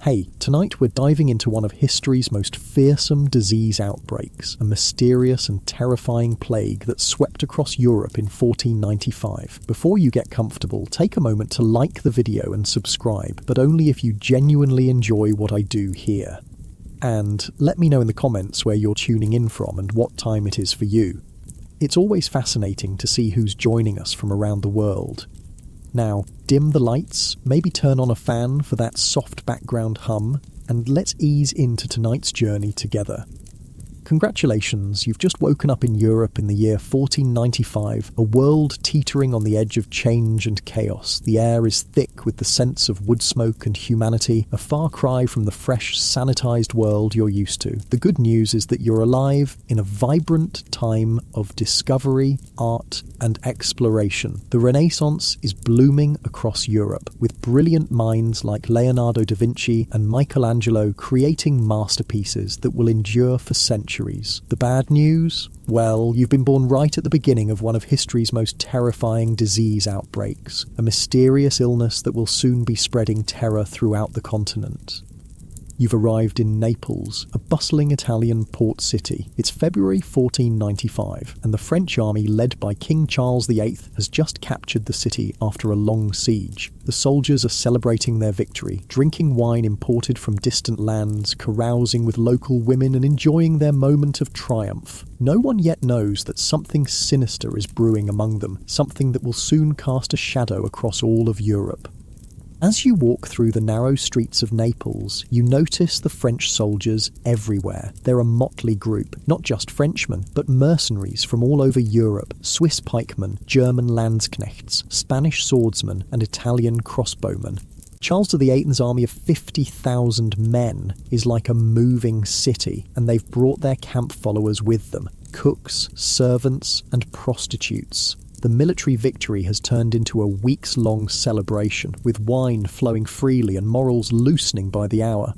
Hey, tonight we're diving into one of history's most fearsome disease outbreaks, a mysterious and terrifying plague that swept across Europe in 1495. Before you get comfortable, take a moment to like the video and subscribe, but only if you genuinely enjoy what I do here. And let me know in the comments where you're tuning in from and what time it is for you. It's always fascinating to see who's joining us from around the world. Now, dim the lights, maybe turn on a fan for that soft background hum, and let's ease into tonight's journey together. Congratulations, you've just woken up in Europe in the year 1495, a world teetering on the edge of change and chaos. The air is thick with the sense of wood smoke and humanity, a far cry from the fresh, sanitized world you're used to. The good news is that you're alive in a vibrant time of discovery, art, and exploration. The Renaissance is blooming across Europe, with brilliant minds like Leonardo da Vinci and Michelangelo creating masterpieces that will endure for centuries. The bad news? Well, you've been born right at the beginning of one of history's most terrifying disease outbreaks, a mysterious illness that will soon be spreading terror throughout the continent. You've arrived in Naples, a bustling Italian port city. It's February 1495, and the French army led by King Charles VIII has just captured the city after a long siege. The soldiers are celebrating their victory, drinking wine imported from distant lands, carousing with local women and enjoying their moment of triumph. No one yet knows that something sinister is brewing among them, something that will soon cast a shadow across all of Europe. As you walk through the narrow streets of Naples, you notice the French soldiers everywhere. They're a motley group, not just Frenchmen, but mercenaries from all over Europe, Swiss pikemen, German landsknechts, Spanish swordsmen, and Italian crossbowmen. Charles VIII's army of 50,000 men is like a moving city, and they've brought their camp followers with them, cooks, servants, and prostitutes. The military victory has turned into a weeks-long celebration, with wine flowing freely and morals loosening by the hour.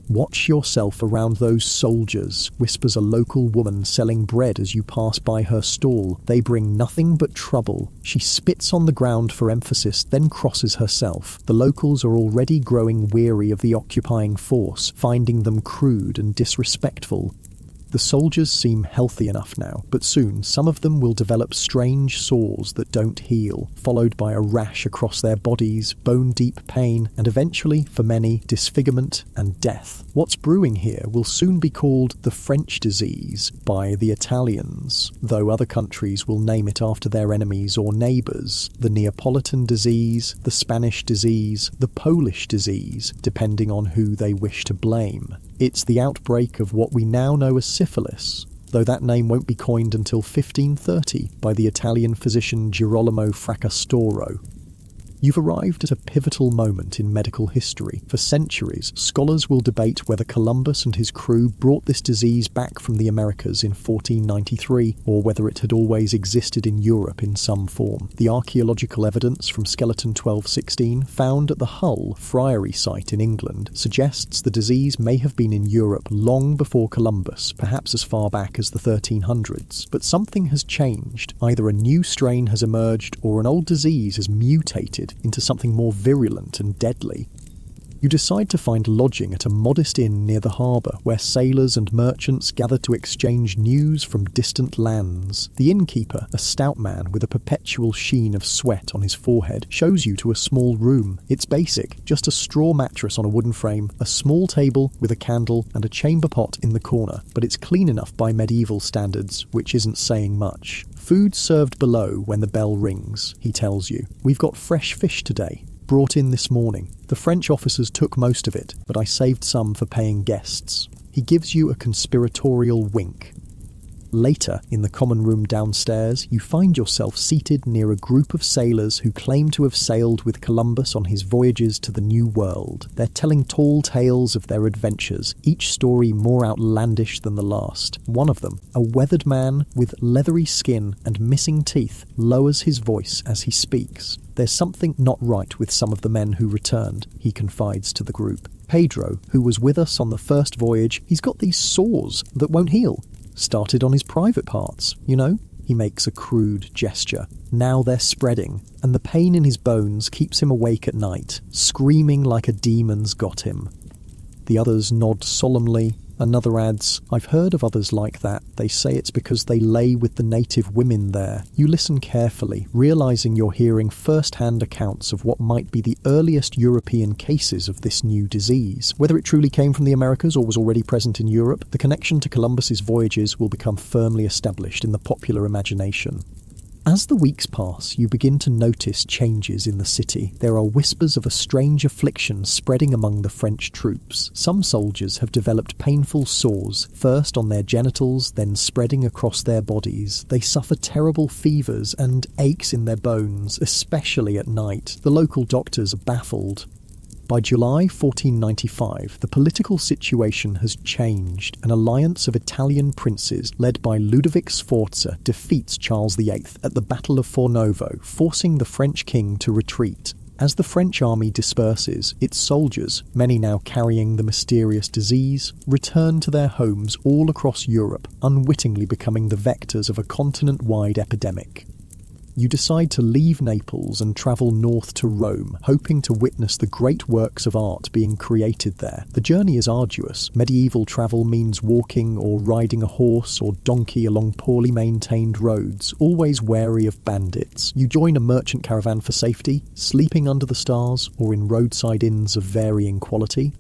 "Watch yourself around those soldiers," whispers a local woman selling bread as you pass by her stall. "They bring nothing but trouble." She spits on the ground for emphasis, then crosses herself. The locals are already growing weary of the occupying force, finding them crude and disrespectful. The soldiers seem healthy enough now, but soon some of them will develop strange sores that don't heal, followed by a rash across their bodies, bone-deep pain, and eventually, for many, disfigurement and death. What's brewing here will soon be called the French disease by the Italians, though other countries will name it after their enemies or neighbours. The Neapolitan disease, the Spanish disease, the Polish disease, depending on who they wish to blame. It's the outbreak of what we now know as syphilis, though that name won't be coined until 1530 by the Italian physician Girolamo Fracastoro. You've arrived at a pivotal moment in medical history. For centuries, scholars will debate whether Columbus and his crew brought this disease back from the Americas in 1493, or whether it had always existed in Europe in some form. The archaeological evidence from skeleton 1216, found at the Hull Friary site in England, suggests the disease may have been in Europe long before Columbus, perhaps as far back as the 1300s. But something has changed. Either a new strain has emerged, or an old disease has mutated into something more virulent and deadly. You decide to find lodging at a modest inn near the harbour, where sailors and merchants gather to exchange news from distant lands. The innkeeper, a stout man with a perpetual sheen of sweat on his forehead, shows you to a small room. It's basic, just a straw mattress on a wooden frame, a small table with a candle, and a chamber pot in the corner, but it's clean enough by medieval standards, which isn't saying much. "Food served below when the bell rings," he tells you. "We've got fresh fish today, brought in this morning. The French officers took most of it, but I saved some for paying guests." He gives you a conspiratorial wink. Later, in the common room downstairs, you find yourself seated near a group of sailors who claim to have sailed with Columbus on his voyages to the New World. They're telling tall tales of their adventures, each story more outlandish than the last. One of them, a weathered man with leathery skin and missing teeth, lowers his voice as he speaks. "There's something not right with some of the men who returned," he confides to the group. "Pedro, who was with us on the first voyage, he's got these sores that won't heal. Started on his private parts, you know?" He makes a crude gesture. Now they're spreading, and the pain in his bones keeps him awake at night, screaming like a demon's got him. The others nod solemnly. Another adds, "I've heard of others like that. They say it's because they lay with the native women there." You listen carefully, realizing you're hearing first-hand accounts of what might be the earliest European cases of this new disease. Whether it truly came from the Americas or was already present in Europe, the connection to Columbus's voyages will become firmly established in the popular imagination. As the weeks pass, you begin to notice changes in the city. There are whispers of a strange affliction spreading among the French troops. Some soldiers have developed painful sores, first on their genitals, then spreading across their bodies. They suffer terrible fevers and aches in their bones, especially at night. The local doctors are baffled. By July 1495, the political situation has changed. An alliance of Italian princes, led by Ludovic Sforza, defeats Charles VIII at the Battle of Fornovo, forcing the French king to retreat. As the French army disperses, its soldiers, many now carrying the mysterious disease, return to their homes all across Europe, unwittingly becoming the vectors of a continent-wide epidemic. You decide to leave Naples and travel north to Rome, hoping to witness the great works of art being created there. The journey is arduous. Medieval travel means walking or riding a horse or donkey along poorly maintained roads, always wary of bandits. You join a merchant caravan for safety, sleeping under the stars or in roadside inns of varying quality.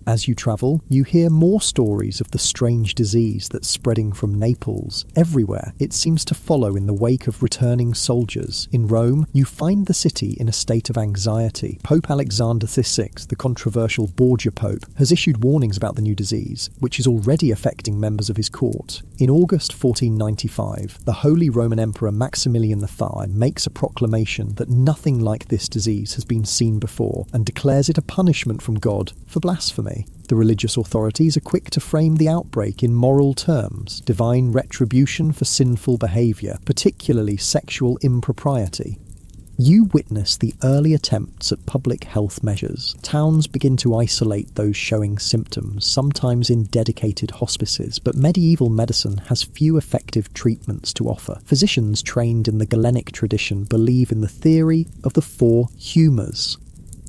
As you travel, you hear more stories of the strange disease that's spreading from Naples. Everywhere, it seems to follow in the wake of returning soldiers. In Rome, you find the city in a state of anxiety. Pope Alexander VI, the controversial Borgia Pope, has issued warnings about the new disease, which is already affecting members of his court. In August 1495, the Holy Roman Emperor Maximilian III makes a proclamation that nothing like this disease has been seen before and declares it a punishment from God for blasphemy. The religious authorities are quick to frame the outbreak in moral terms, divine retribution for sinful behaviour, particularly sexual impropriety. You witness the early attempts at public health measures. Towns begin to isolate those showing symptoms, sometimes in dedicated hospices, but medieval medicine has few effective treatments to offer. Physicians trained in the Galenic tradition believe in the theory of the four humours: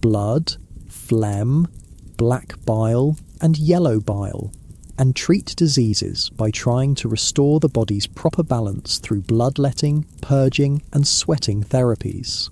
blood, phlegm, black bile and yellow bile, and treat diseases by trying to restore the body's proper balance through bloodletting, purging and sweating therapies.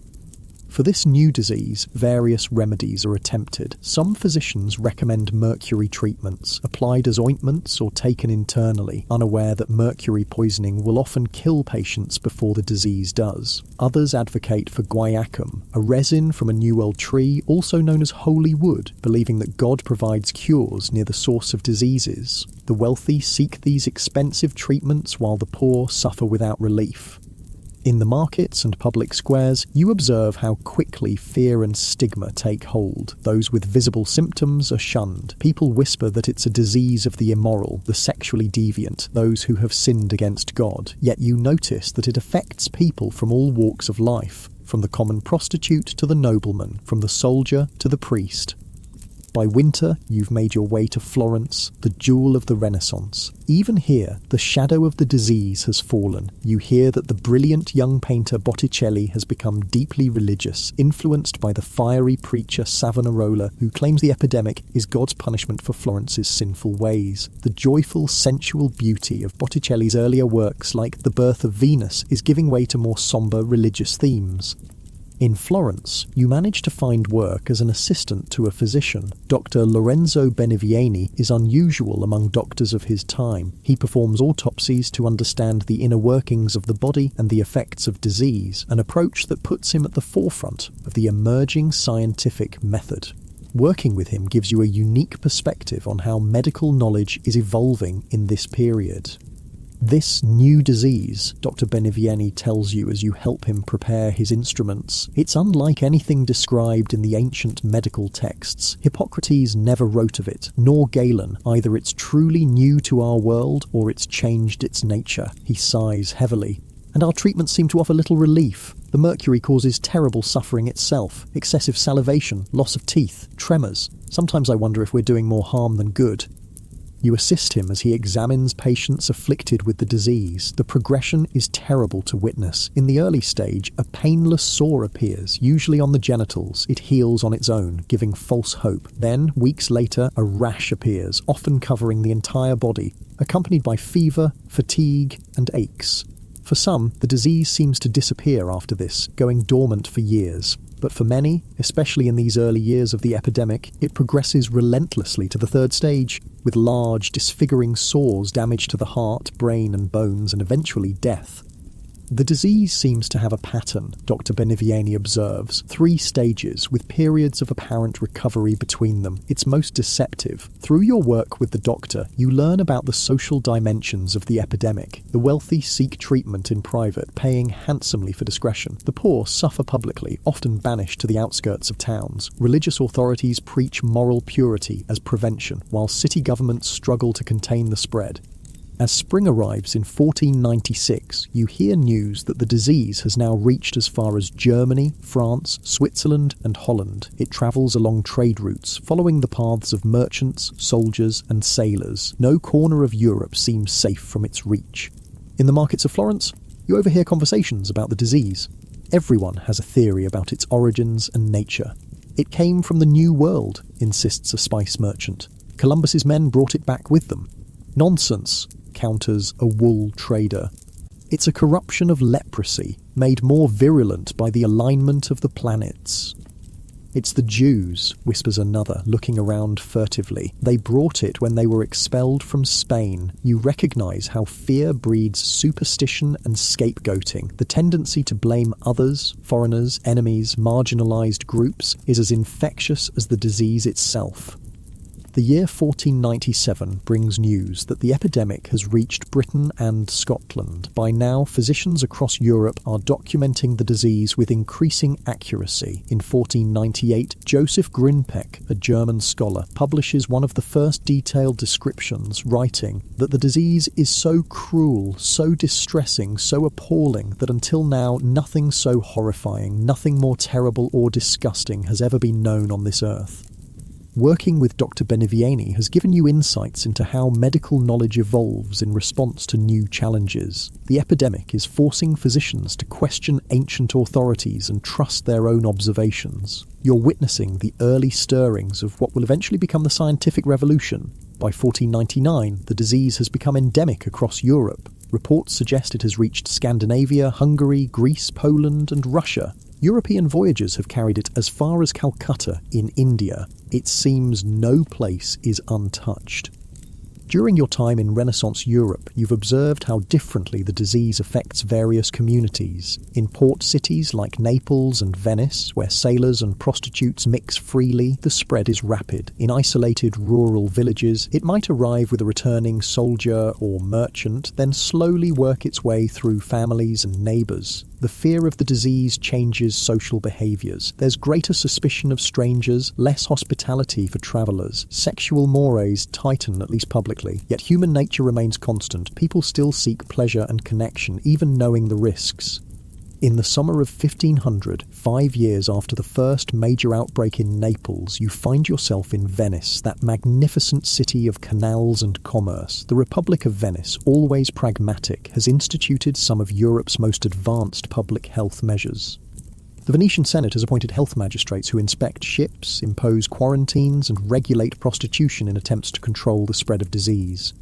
For this new disease, various remedies are attempted. Some physicians recommend mercury treatments, applied as ointments or taken internally, unaware that mercury poisoning will often kill patients before the disease does. Others advocate for guaiacum, a resin from a New World tree also known as holy wood, believing that God provides cures near the source of diseases. The wealthy seek these expensive treatments while the poor suffer without relief. In the markets and public squares, you observe how quickly fear and stigma take hold. Those with visible symptoms are shunned. People whisper that it's a disease of the immoral, the sexually deviant, those who have sinned against God. Yet you notice that it affects people from all walks of life, from the common prostitute to the nobleman, from the soldier to the priest. By winter, you've made your way to Florence, the jewel of the Renaissance. Even here, the shadow of the disease has fallen. You hear that the brilliant young painter Botticelli has become deeply religious, influenced by the fiery preacher Savonarola, who claims the epidemic is God's punishment for Florence's sinful ways. The joyful, sensual beauty of Botticelli's earlier works, like The Birth of Venus, is giving way to more sombre religious themes. In Florence, you manage to find work as an assistant to a physician. Dr. Lorenzo Benevieni is unusual among doctors of his time. He performs autopsies to understand the inner workings of the body and the effects of disease, an approach that puts him at the forefront of the emerging scientific method. Working with him gives you a unique perspective on how medical knowledge is evolving in this period. This new disease, Dr. Benevieni tells you as you help him prepare his instruments, it's unlike anything described in the ancient medical texts. Hippocrates never wrote of it, nor Galen. Either it's truly new to our world, or it's changed its nature. He sighs heavily. And our treatments seem to offer little relief. The mercury causes terrible suffering itself, excessive salivation, loss of teeth, tremors. Sometimes I wonder if we're doing more harm than good. You assist him as he examines patients afflicted with the disease. The progression is terrible to witness. In the early stage, a painless sore appears, usually on the genitals. It heals on its own, giving false hope. Then, weeks later, a rash appears, often covering the entire body, accompanied by fever, fatigue, and aches. For some, the disease seems to disappear after this, going dormant for years. But for many, especially in these early years of the epidemic, it progresses relentlessly to the third stage, with large, disfiguring sores, damage to the heart, brain and bones, and eventually death. The disease seems to have a pattern, Dr. Benivieni observes, 3 stages with periods of apparent recovery between them. It's most deceptive. Through your work with the doctor, you learn about the social dimensions of the epidemic. The wealthy seek treatment in private, paying handsomely for discretion. The poor suffer publicly, often banished to the outskirts of towns. Religious authorities preach moral purity as prevention, while city governments struggle to contain the spread. As spring arrives in 1496, you hear news that the disease has now reached as far as Germany, France, Switzerland, and Holland. It travels along trade routes, following the paths of merchants, soldiers, and sailors. No corner of Europe seems safe from its reach. In the markets of Florence, you overhear conversations about the disease. Everyone has a theory about its origins and nature. It came from the New World, insists a spice merchant. Columbus's men brought it back with them. Nonsense, counters a wool trader. It's a corruption of leprosy, made more virulent by the alignment of the planets. It's the Jews, whispers another, looking around furtively. They brought it when they were expelled from Spain. You recognise how fear breeds superstition and scapegoating. The tendency to blame others, foreigners, enemies, marginalised groups, is as infectious as the disease itself. The year 1497 brings news that the epidemic has reached Britain and Scotland. By now, physicians across Europe are documenting the disease with increasing accuracy. In 1498, Joseph Grinpec, a German scholar, publishes one of the first detailed descriptions, writing that the disease is so cruel, so distressing, so appalling that until now nothing so horrifying, nothing more terrible or disgusting has ever been known on this earth. Working with Dr. Benivieni has given you insights into how medical knowledge evolves in response to new challenges. The epidemic is forcing physicians to question ancient authorities and trust their own observations. You're witnessing the early stirrings of what will eventually become the scientific revolution. By 1499, the disease has become endemic across Europe. Reports suggest it has reached Scandinavia, Hungary, Greece, Poland, and Russia. European voyagers have carried it as far as Calcutta in India. It seems no place is untouched. During your time in Renaissance Europe, you've observed how differently the disease affects various communities. In port cities like Naples and Venice, where sailors and prostitutes mix freely, the spread is rapid. In isolated rural villages, it might arrive with a returning soldier or merchant, then slowly work its way through families and neighbours. The fear of the disease changes social behaviours. There's greater suspicion of strangers, less hospitality for travellers. Sexual mores tighten, at least publicly. Yet human nature remains constant. People still seek pleasure and connection, even knowing the risks. In the summer of 1500, 5 years after the first major outbreak in Naples, you find yourself in Venice, that magnificent city of canals and commerce. The Republic of Venice, always pragmatic, has instituted some of Europe's most advanced public health measures. The Venetian Senate has appointed health magistrates who inspect ships, impose quarantines, and regulate prostitution in attempts to control the spread of disease.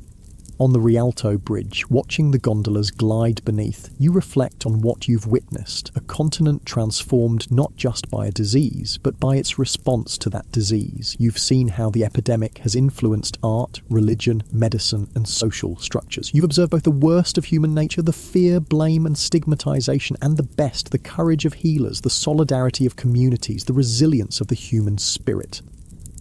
On the Rialto Bridge, watching the gondolas glide beneath, you reflect on what you've witnessed, a continent transformed not just by a disease, but by its response to that disease. You've seen how the epidemic has influenced art, religion, medicine, and social structures. You've observed both the worst of human nature, the fear, blame, and stigmatization, and the best, the courage of healers, the solidarity of communities, the resilience of the human spirit.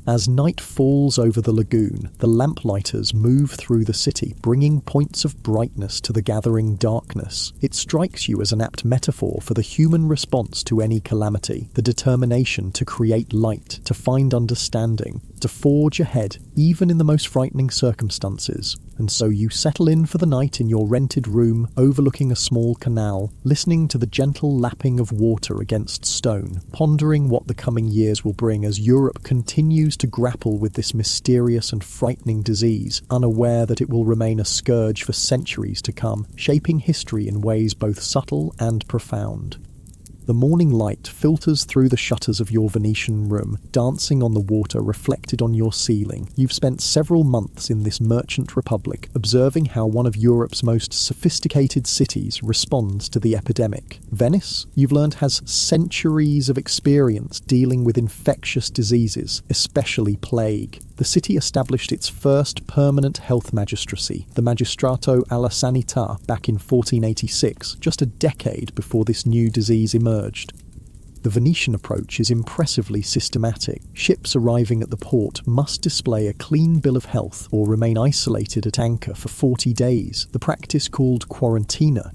As night falls over the lagoon, the lamplighters move through the city, bringing points of brightness to the gathering darkness. It strikes you as an apt metaphor for the human response to any calamity, the determination to create light, to find understanding. to forge ahead, even in the most frightening circumstances. And so you settle in for the night in your rented room overlooking a small canal, listening to the gentle lapping of water against stone, pondering what the coming years will bring as Europe continues to grapple with this mysterious and frightening disease, unaware that it will remain a scourge for centuries to come, shaping history in ways both subtle and profound. The morning light filters through the shutters of your Venetian room, dancing on the water reflected on your ceiling. You've spent several months in this merchant republic, observing how one of Europe's most sophisticated cities responds to the epidemic. Venice, you've learned, has centuries of experience dealing with infectious diseases, especially plague. The city established its first permanent health magistracy, the Magistrato alla Sanità, back in 1486, just a decade before this new disease emerged. The Venetian approach is impressively systematic. Ships arriving at the port must display a clean bill of health or remain isolated at anchor for 40 days, the practice called quarantina,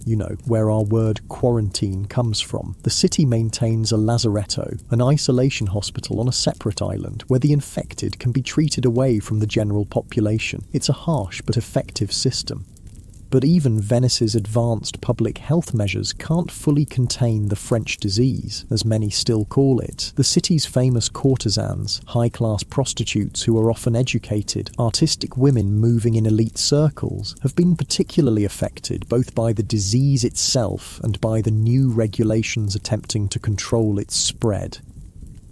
where our word quarantine comes from. The city maintains a lazaretto, an isolation hospital on a separate island where the infected can be treated away from the general population. It's a harsh but effective system. But even Venice's advanced public health measures can't fully contain the French disease, as many still call it. The city's famous courtesans, high-class prostitutes who are often educated, artistic women moving in elite circles, have been particularly affected both by the disease itself and by the new regulations attempting to control its spread.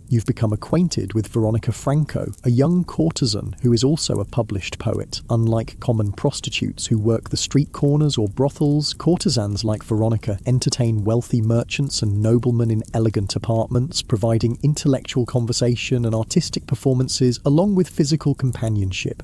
You've become acquainted with Veronica Franco, a young courtesan who is also a published poet. Unlike common prostitutes who work the street corners or brothels, courtesans like Veronica entertain wealthy merchants and noblemen in elegant apartments, providing intellectual conversation and artistic performances along with physical companionship.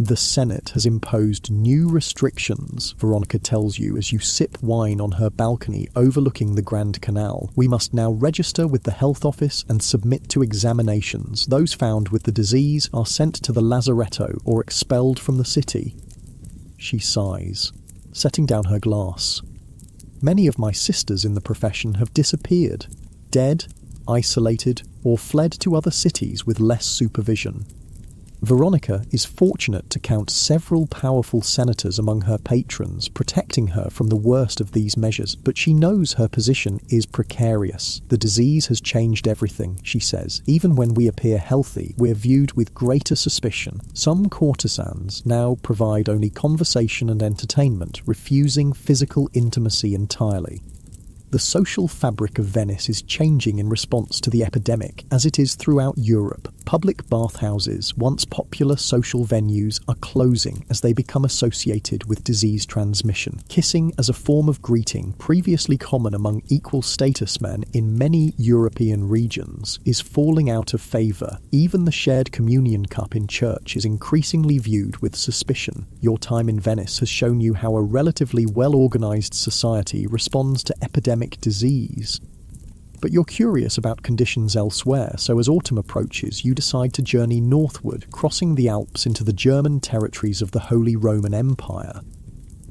The Senate has imposed new restrictions, Veronica tells you as you sip wine on her balcony overlooking the Grand Canal. We must now register with the health office and submit to examinations. Those found with the disease are sent to the lazaretto or expelled from the city. She sighs, setting down her glass. Many of my sisters in the profession have disappeared, dead, isolated, or fled to other cities with less supervision. Veronica is fortunate to count several powerful senators among her patrons, protecting her from the worst of these measures, but she knows her position is precarious. The disease has changed everything, she says. Even when we appear healthy, we're viewed with greater suspicion. Some courtesans now provide only conversation and entertainment, refusing physical intimacy entirely. The social fabric of Venice is changing in response to the epidemic, as it is throughout Europe. Public bathhouses, once popular social venues, are closing as they become associated with disease transmission. Kissing as a form of greeting, previously common among equal status men in many European regions, is falling out of favour. Even the shared communion cup in church is increasingly viewed with suspicion. Your time in Venice has shown you how a relatively well-organised society responds to epidemic disease. But you're curious about conditions elsewhere, so as autumn approaches, you decide to journey northward, crossing the Alps into the German territories of the Holy Roman Empire.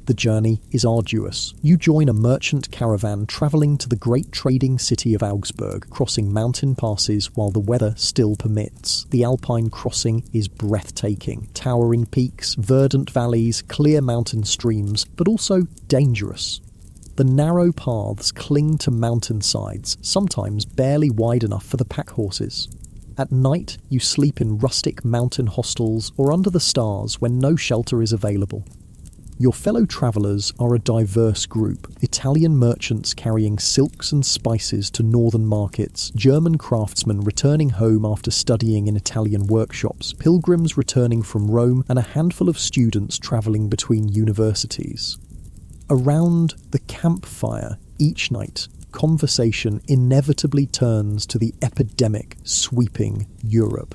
The journey is arduous. You join a merchant caravan travelling to the great trading city of Augsburg, crossing mountain passes while the weather still permits. The Alpine crossing is breathtaking. Towering peaks, verdant valleys, clear mountain streams, but also dangerous. The narrow paths cling to mountainsides, sometimes barely wide enough for the pack horses. At night, you sleep in rustic mountain hostels or under the stars when no shelter is available. Your fellow travellers are a diverse group. Italian merchants carrying silks and spices to northern markets, German craftsmen returning home after studying in Italian workshops, pilgrims returning from Rome, and a handful of students travelling between universities. Around the campfire each night, conversation inevitably turns to the epidemic sweeping Europe.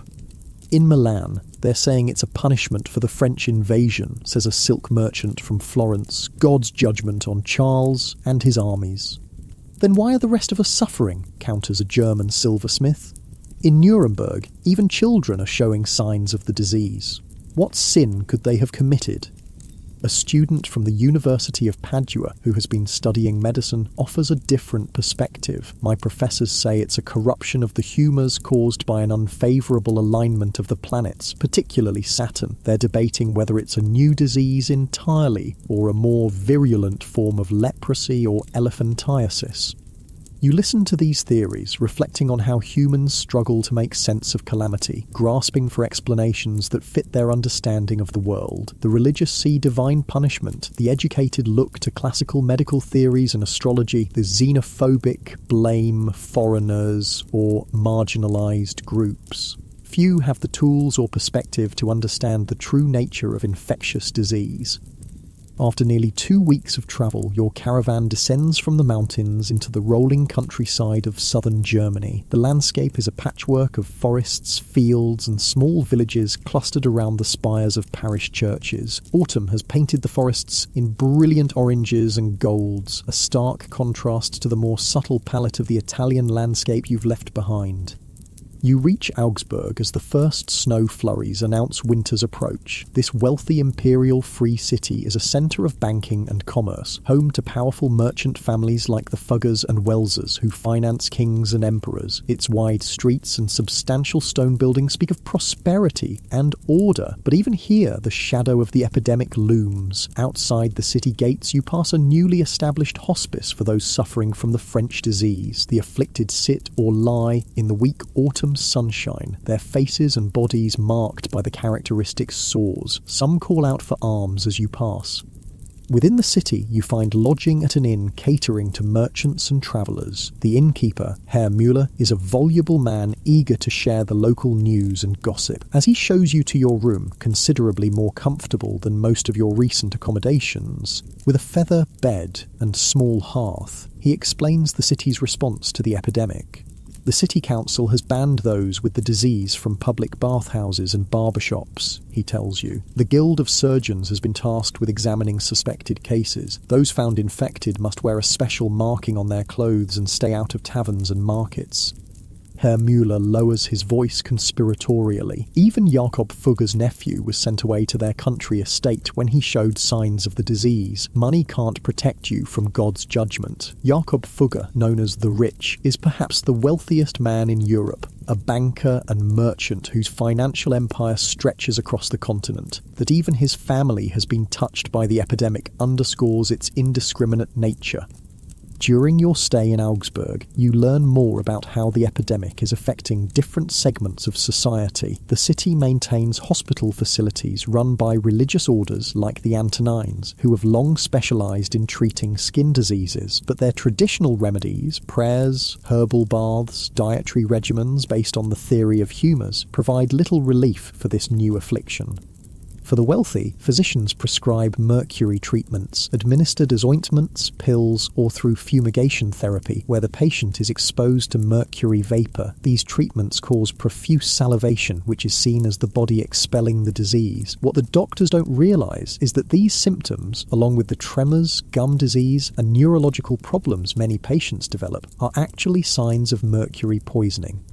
In Milan, they're saying it's a punishment for the French invasion, says a silk merchant from Florence, God's judgment on Charles and his armies. Then why are the rest of us suffering, counters a German silversmith. In Nuremberg, even children are showing signs of the disease. What sin could they have committed? A student from the University of Padua who has been studying medicine offers a different perspective. My professors say it's a corruption of the humours caused by an unfavourable alignment of the planets, particularly Saturn. They're debating whether it's a new disease entirely or a more virulent form of leprosy or elephantiasis. You listen to these theories, reflecting on how humans struggle to make sense of calamity, grasping for explanations that fit their understanding of the world. The religious see divine punishment, the educated look to classical medical theories and astrology, the xenophobic blame foreigners or marginalised groups. Few have the tools or perspective to understand the true nature of infectious disease. After nearly 2 weeks of travel, your caravan descends from the mountains into the rolling countryside of southern Germany. The landscape is a patchwork of forests, fields, and small villages clustered around the spires of parish churches. Autumn has painted the forests in brilliant oranges and golds, a stark contrast to the more subtle palette of the Italian landscape you've left behind. You reach Augsburg as the first snow flurries announce winter's approach. This wealthy imperial free city is a centre of banking and commerce, home to powerful merchant families like the Fuggers and Welsers who finance kings and emperors. Its wide streets and substantial stone buildings speak of prosperity and order, but even here the shadow of the epidemic looms. Outside the city gates you pass a newly established hospice for those suffering from the French disease. The afflicted sit or lie in the weak autumn sunshine, their faces and bodies marked by the characteristic sores. Some call out for alms as you pass. Within the city, you find lodging at an inn catering to merchants and travellers. The innkeeper, Herr Müller, is a voluble man eager to share the local news and gossip. As he shows you to your room, considerably more comfortable than most of your recent accommodations, with a feather bed and small hearth, he explains the city's response to the epidemic. The city council has banned those with the disease from public bathhouses and barbershops, he tells you. The Guild of Surgeons has been tasked with examining suspected cases. Those found infected must wear a special marking on their clothes and stay out of taverns and markets. Herr Müller lowers his voice conspiratorially. Even Jakob Fugger's nephew was sent away to their country estate when he showed signs of the disease. Money can't protect you from God's judgment. Jakob Fugger, known as the Rich, is perhaps the wealthiest man in Europe, a banker and merchant whose financial empire stretches across the continent. That even his family has been touched by the epidemic underscores its indiscriminate nature. During your stay in Augsburg, you learn more about how the epidemic is affecting different segments of society. The city maintains hospital facilities run by religious orders like the Antonines, who have long specialised in treating skin diseases, but their traditional remedies, prayers, herbal baths, dietary regimens based on the theory of humours, provide little relief for this new affliction. For the wealthy, physicians prescribe mercury treatments, administered as ointments, pills, or through fumigation therapy, where the patient is exposed to mercury vapour. These treatments cause profuse salivation, which is seen as the body expelling the disease. What the doctors don't realise is that these symptoms, along with the tremors, gum disease, and neurological problems many patients develop, are actually signs of mercury poisoning.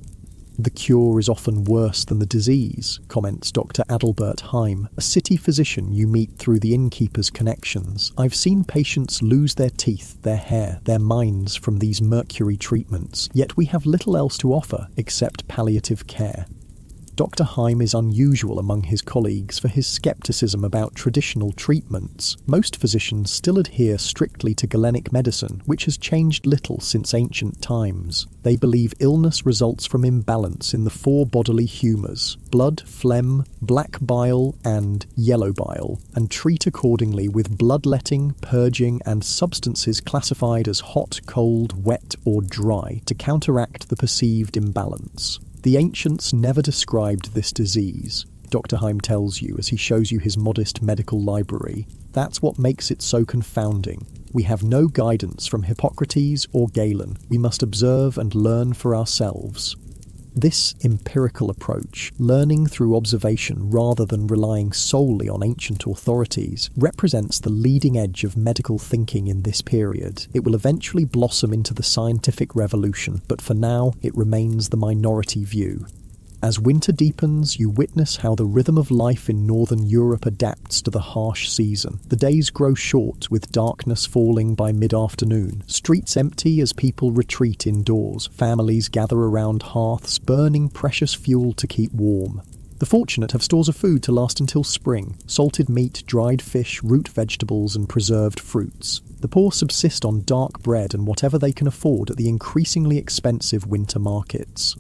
The cure is often worse than the disease, comments Dr. Adalbert Heim, a city physician you meet through the innkeeper's connections. I've seen patients lose their teeth, their hair, their minds from these mercury treatments, yet we have little else to offer except palliative care. Dr. Heim is unusual among his colleagues for his scepticism about traditional treatments. Most physicians still adhere strictly to Galenic medicine, which has changed little since ancient times. They believe illness results from imbalance in the 4 bodily humours: blood, phlegm, black bile, and yellow bile, and treat accordingly with bloodletting, purging, and substances classified as hot, cold, wet, or dry to counteract the perceived imbalance. The ancients never described this disease, Dr. Heim tells you as he shows you his modest medical library. That's what makes it so confounding. We have no guidance from Hippocrates or Galen. We must observe and learn for ourselves. This empirical approach, learning through observation rather than relying solely on ancient authorities, represents the leading edge of medical thinking in this period. It will eventually blossom into the scientific revolution, but for now it remains the minority view. As winter deepens, you witness how the rhythm of life in northern Europe adapts to the harsh season. The days grow short, with darkness falling by mid-afternoon. Streets empty as people retreat indoors. Families gather around hearths, burning precious fuel to keep warm. The fortunate have stores of food to last until spring: salted meat, dried fish, root vegetables, and preserved fruits. The poor subsist on dark bread and whatever they can afford at the increasingly expensive winter markets.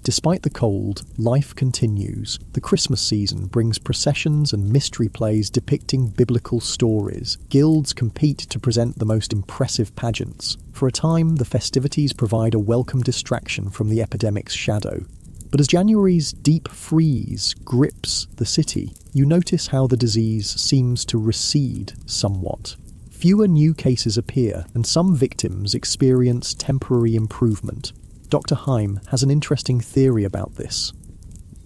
Despite the cold, life continues. The Christmas season brings processions and mystery plays depicting biblical stories. Guilds compete to present the most impressive pageants. For a time, the festivities provide a welcome distraction from the epidemic's shadow. But as January's deep freeze grips the city, you notice how the disease seems to recede somewhat. Fewer new cases appear, and some victims experience temporary improvement. Dr. Heim has an interesting theory about this.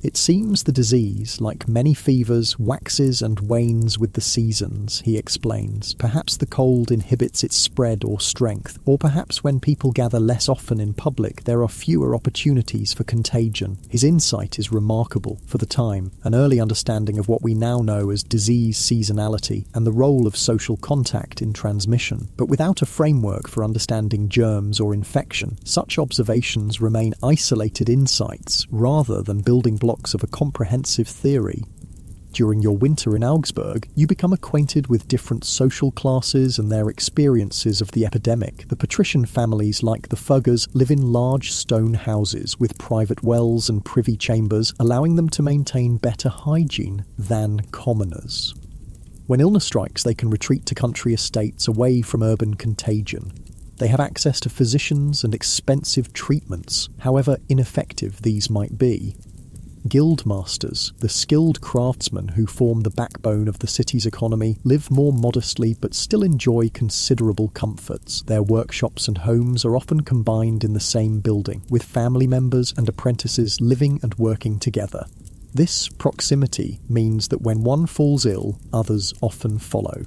It seems the disease, like many fevers, waxes and wanes with the seasons, he explains. Perhaps the cold inhibits its spread or strength, or perhaps when people gather less often in public, there are fewer opportunities for contagion. His insight is remarkable for the time, an early understanding of what we now know as disease seasonality and the role of social contact in transmission. But without a framework for understanding germs or infection, such observations remain isolated insights rather than building blocks of a comprehensive theory. During your winter in Augsburg, you become acquainted with different social classes and their experiences of the epidemic. The patrician families, like the Fuggers, live in large stone houses with private wells and privy chambers, allowing them to maintain better hygiene than commoners. When illness strikes, they can retreat to country estates away from urban contagion. They have access to physicians and expensive treatments, however ineffective these might be. Guildmasters, the skilled craftsmen who form the backbone of the city's economy, live more modestly but still enjoy considerable comforts. Their workshops and homes are often combined in the same building, with family members and apprentices living and working together. This proximity means that when one falls ill, others often follow.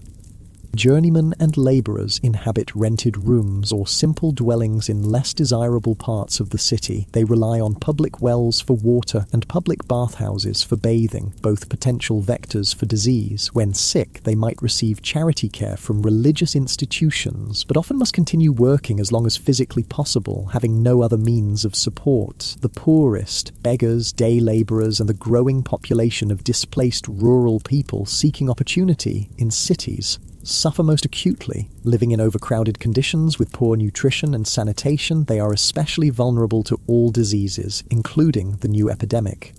Journeymen and labourers inhabit rented rooms or simple dwellings in less desirable parts of the city. They rely on public wells for water and public bathhouses for bathing, both potential vectors for disease. When sick, they might receive charity care from religious institutions, but often must continue working as long as physically possible, having no other means of support. The poorest, beggars, day labourers, and the growing population of displaced rural people seeking opportunity in cities suffer most acutely. Living in overcrowded conditions with poor nutrition and sanitation, they are especially vulnerable to all diseases, including the new epidemic.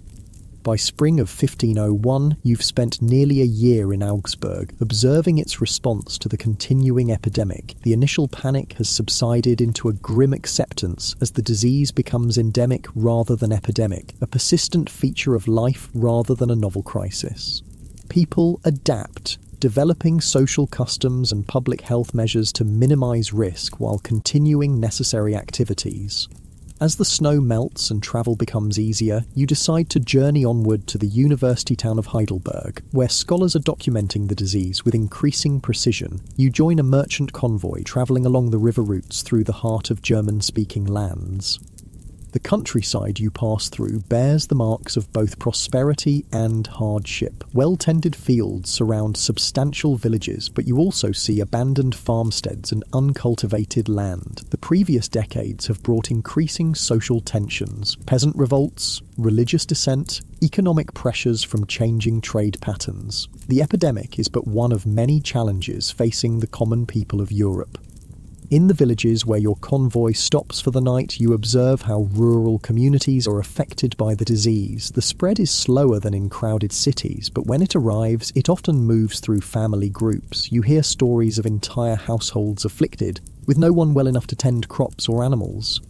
By spring of 1501, you've spent nearly a year in Augsburg, observing its response to the continuing epidemic. The initial panic has subsided into a grim acceptance as the disease becomes endemic rather than epidemic, a persistent feature of life rather than a novel crisis. People adapt, developing social customs and public health measures to minimize risk while continuing necessary activities. As the snow melts and travel becomes easier, you decide to journey onward to the university town of Heidelberg, where scholars are documenting the disease with increasing precision. You join a merchant convoy traveling along the river routes through the heart of German-speaking lands. The countryside you pass through bears the marks of both prosperity and hardship. Well-tended fields surround substantial villages, but you also see abandoned farmsteads and uncultivated land. The previous decades have brought increasing social tensions, peasant revolts, religious dissent, economic pressures from changing trade patterns. The epidemic is but one of many challenges facing the common people of Europe. In the villages where your convoy stops for the night, you observe how rural communities are affected by the disease. The spread is slower than in crowded cities, but when it arrives, it often moves through family groups. You hear stories of entire households afflicted, with no one well enough to tend crops or animals.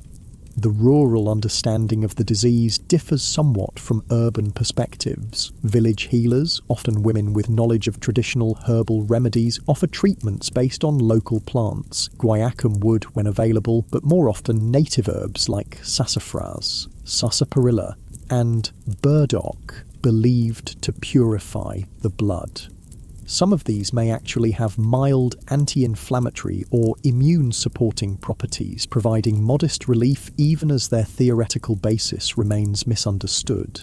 The rural understanding of the disease differs somewhat from urban perspectives. Village healers, often women with knowledge of traditional herbal remedies, offer treatments based on local plants, guaiacum wood when available, but more often native herbs like sassafras, sarsaparilla, and burdock, believed to purify the blood. Some of these may actually have mild anti-inflammatory or immune-supporting properties, providing modest relief even as their theoretical basis remains misunderstood.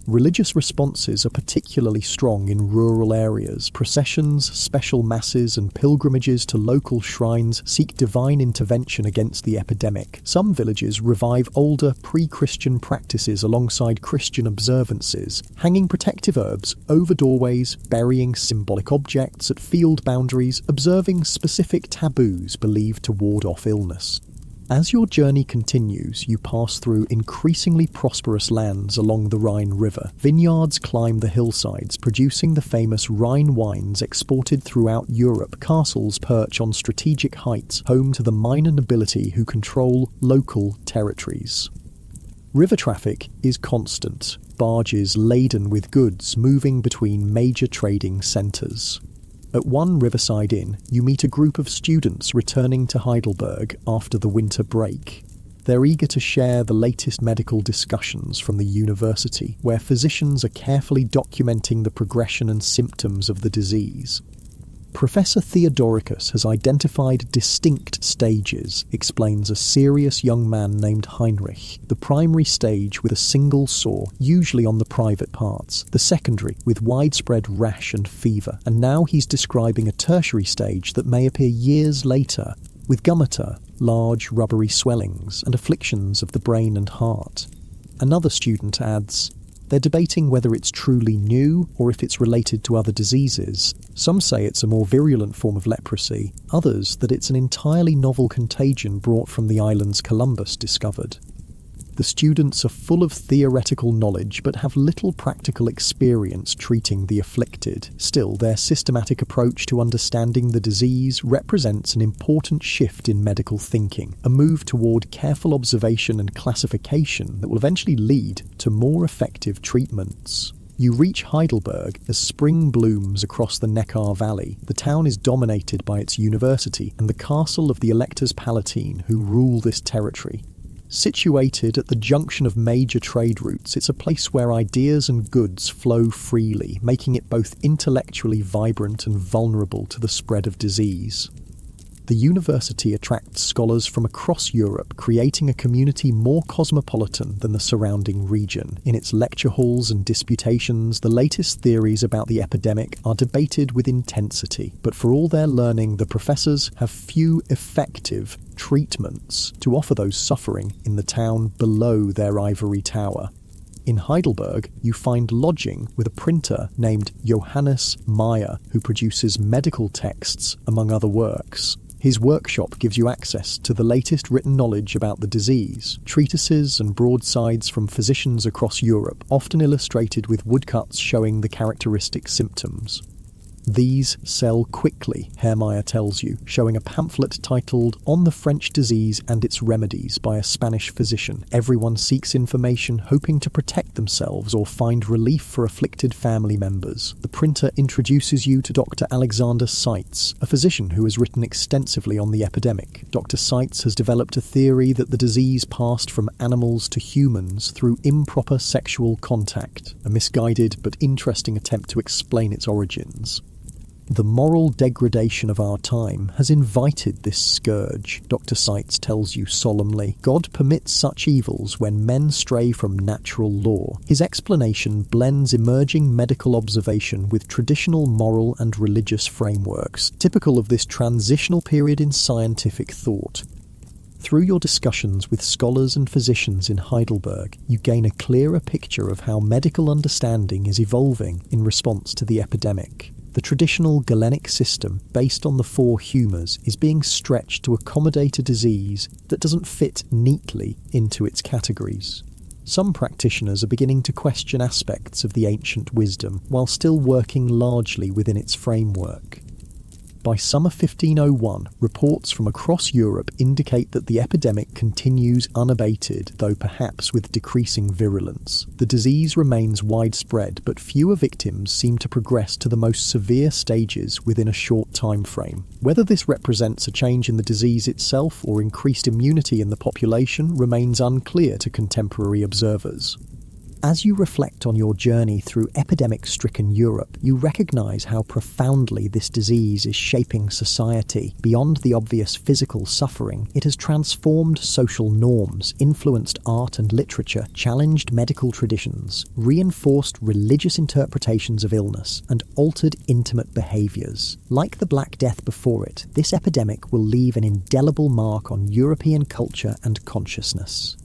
Religious responses are particularly strong in rural areas. Processions, special masses, and pilgrimages to local shrines seek divine intervention against the epidemic. Some villages revive older pre-Christian practices alongside Christian observances, hanging protective herbs over doorways, burying symbolic objects at field boundaries, observing specific taboos believed to ward off illness. As your journey continues, you pass through increasingly prosperous lands along the Rhine River. Vineyards climb the hillsides, producing the famous Rhine wines exported throughout Europe. Castles perch on strategic heights, home to the minor nobility who control local territories. River traffic is constant, barges laden with goods moving between major trading centres. At one riverside inn, you meet a group of students returning to Heidelberg after the winter break. They're eager to share the latest medical discussions from the university, where physicians are carefully documenting the progression and symptoms of the disease. Professor Theodoricus has identified distinct stages, explains a serious young man named Heinrich. The primary stage with a single sore, usually on the private parts. The secondary with widespread rash and fever. And now he's describing a tertiary stage that may appear years later, with gumata, large rubbery swellings, and afflictions of the brain and heart. Another student adds, they're debating whether it's truly new or if it's related to other diseases. Some say it's a more virulent form of leprosy, others that it's an entirely novel contagion brought from the islands Columbus discovered. The students are full of theoretical knowledge but have little practical experience treating the afflicted. Still, their systematic approach to understanding the disease represents an important shift in medical thinking, a move toward careful observation and classification that will eventually lead to more effective treatments. You reach Heidelberg as spring blooms across the Neckar Valley. The town is dominated by its university and the castle of the Electors Palatine who rule this territory. Situated at the junction of major trade routes, it's a place where ideas and goods flow freely, making it both intellectually vibrant and vulnerable to the spread of disease. The university attracts scholars from across Europe, creating a community more cosmopolitan than the surrounding region. In its lecture halls and disputations, the latest theories about the epidemic are debated with intensity. But for all their learning, the professors have few effective treatments to offer those suffering in the town below their ivory tower. In Heidelberg, you find lodging with a printer named Johannes Meyer, who produces medical texts, among other works. His workshop gives you access to the latest written knowledge about the disease, treatises and broadsides from physicians across Europe, often illustrated with woodcuts showing the characteristic symptoms. These sell quickly, Hermeyer tells you, showing a pamphlet titled On the French Disease and Its Remedies by a Spanish physician. Everyone seeks information, hoping to protect themselves or find relief for afflicted family members. The printer introduces you to Dr. Alexander Seitz, a physician who has written extensively on the epidemic. Dr. Seitz has developed a theory that the disease passed from animals to humans through improper sexual contact, a misguided but interesting attempt to explain its origins. The moral degradation of our time has invited this scourge, Dr. Seitz tells you solemnly. God permits such evils when men stray from natural law. His explanation blends emerging medical observation with traditional moral and religious frameworks, typical of this transitional period in scientific thought. Through your discussions with scholars and physicians in Heidelberg, you gain a clearer picture of how medical understanding is evolving in response to the epidemic. The traditional Galenic system, based on the four humours, is being stretched to accommodate a disease that doesn't fit neatly into its categories. Some practitioners are beginning to question aspects of the ancient wisdom, while still working largely within its framework. By summer 1501, reports from across Europe indicate that the epidemic continues unabated, though perhaps with decreasing virulence. The disease remains widespread, but fewer victims seem to progress to the most severe stages within a short time frame. Whether this represents a change in the disease itself or increased immunity in the population remains unclear to contemporary observers. As you reflect on your journey through epidemic-stricken Europe, you recognize how profoundly this disease is shaping society. Beyond the obvious physical suffering, it has transformed social norms, influenced art and literature, challenged medical traditions, reinforced religious interpretations of illness, and altered intimate behaviors. Like the Black Death before it, this epidemic will leave an indelible mark on European culture and consciousness.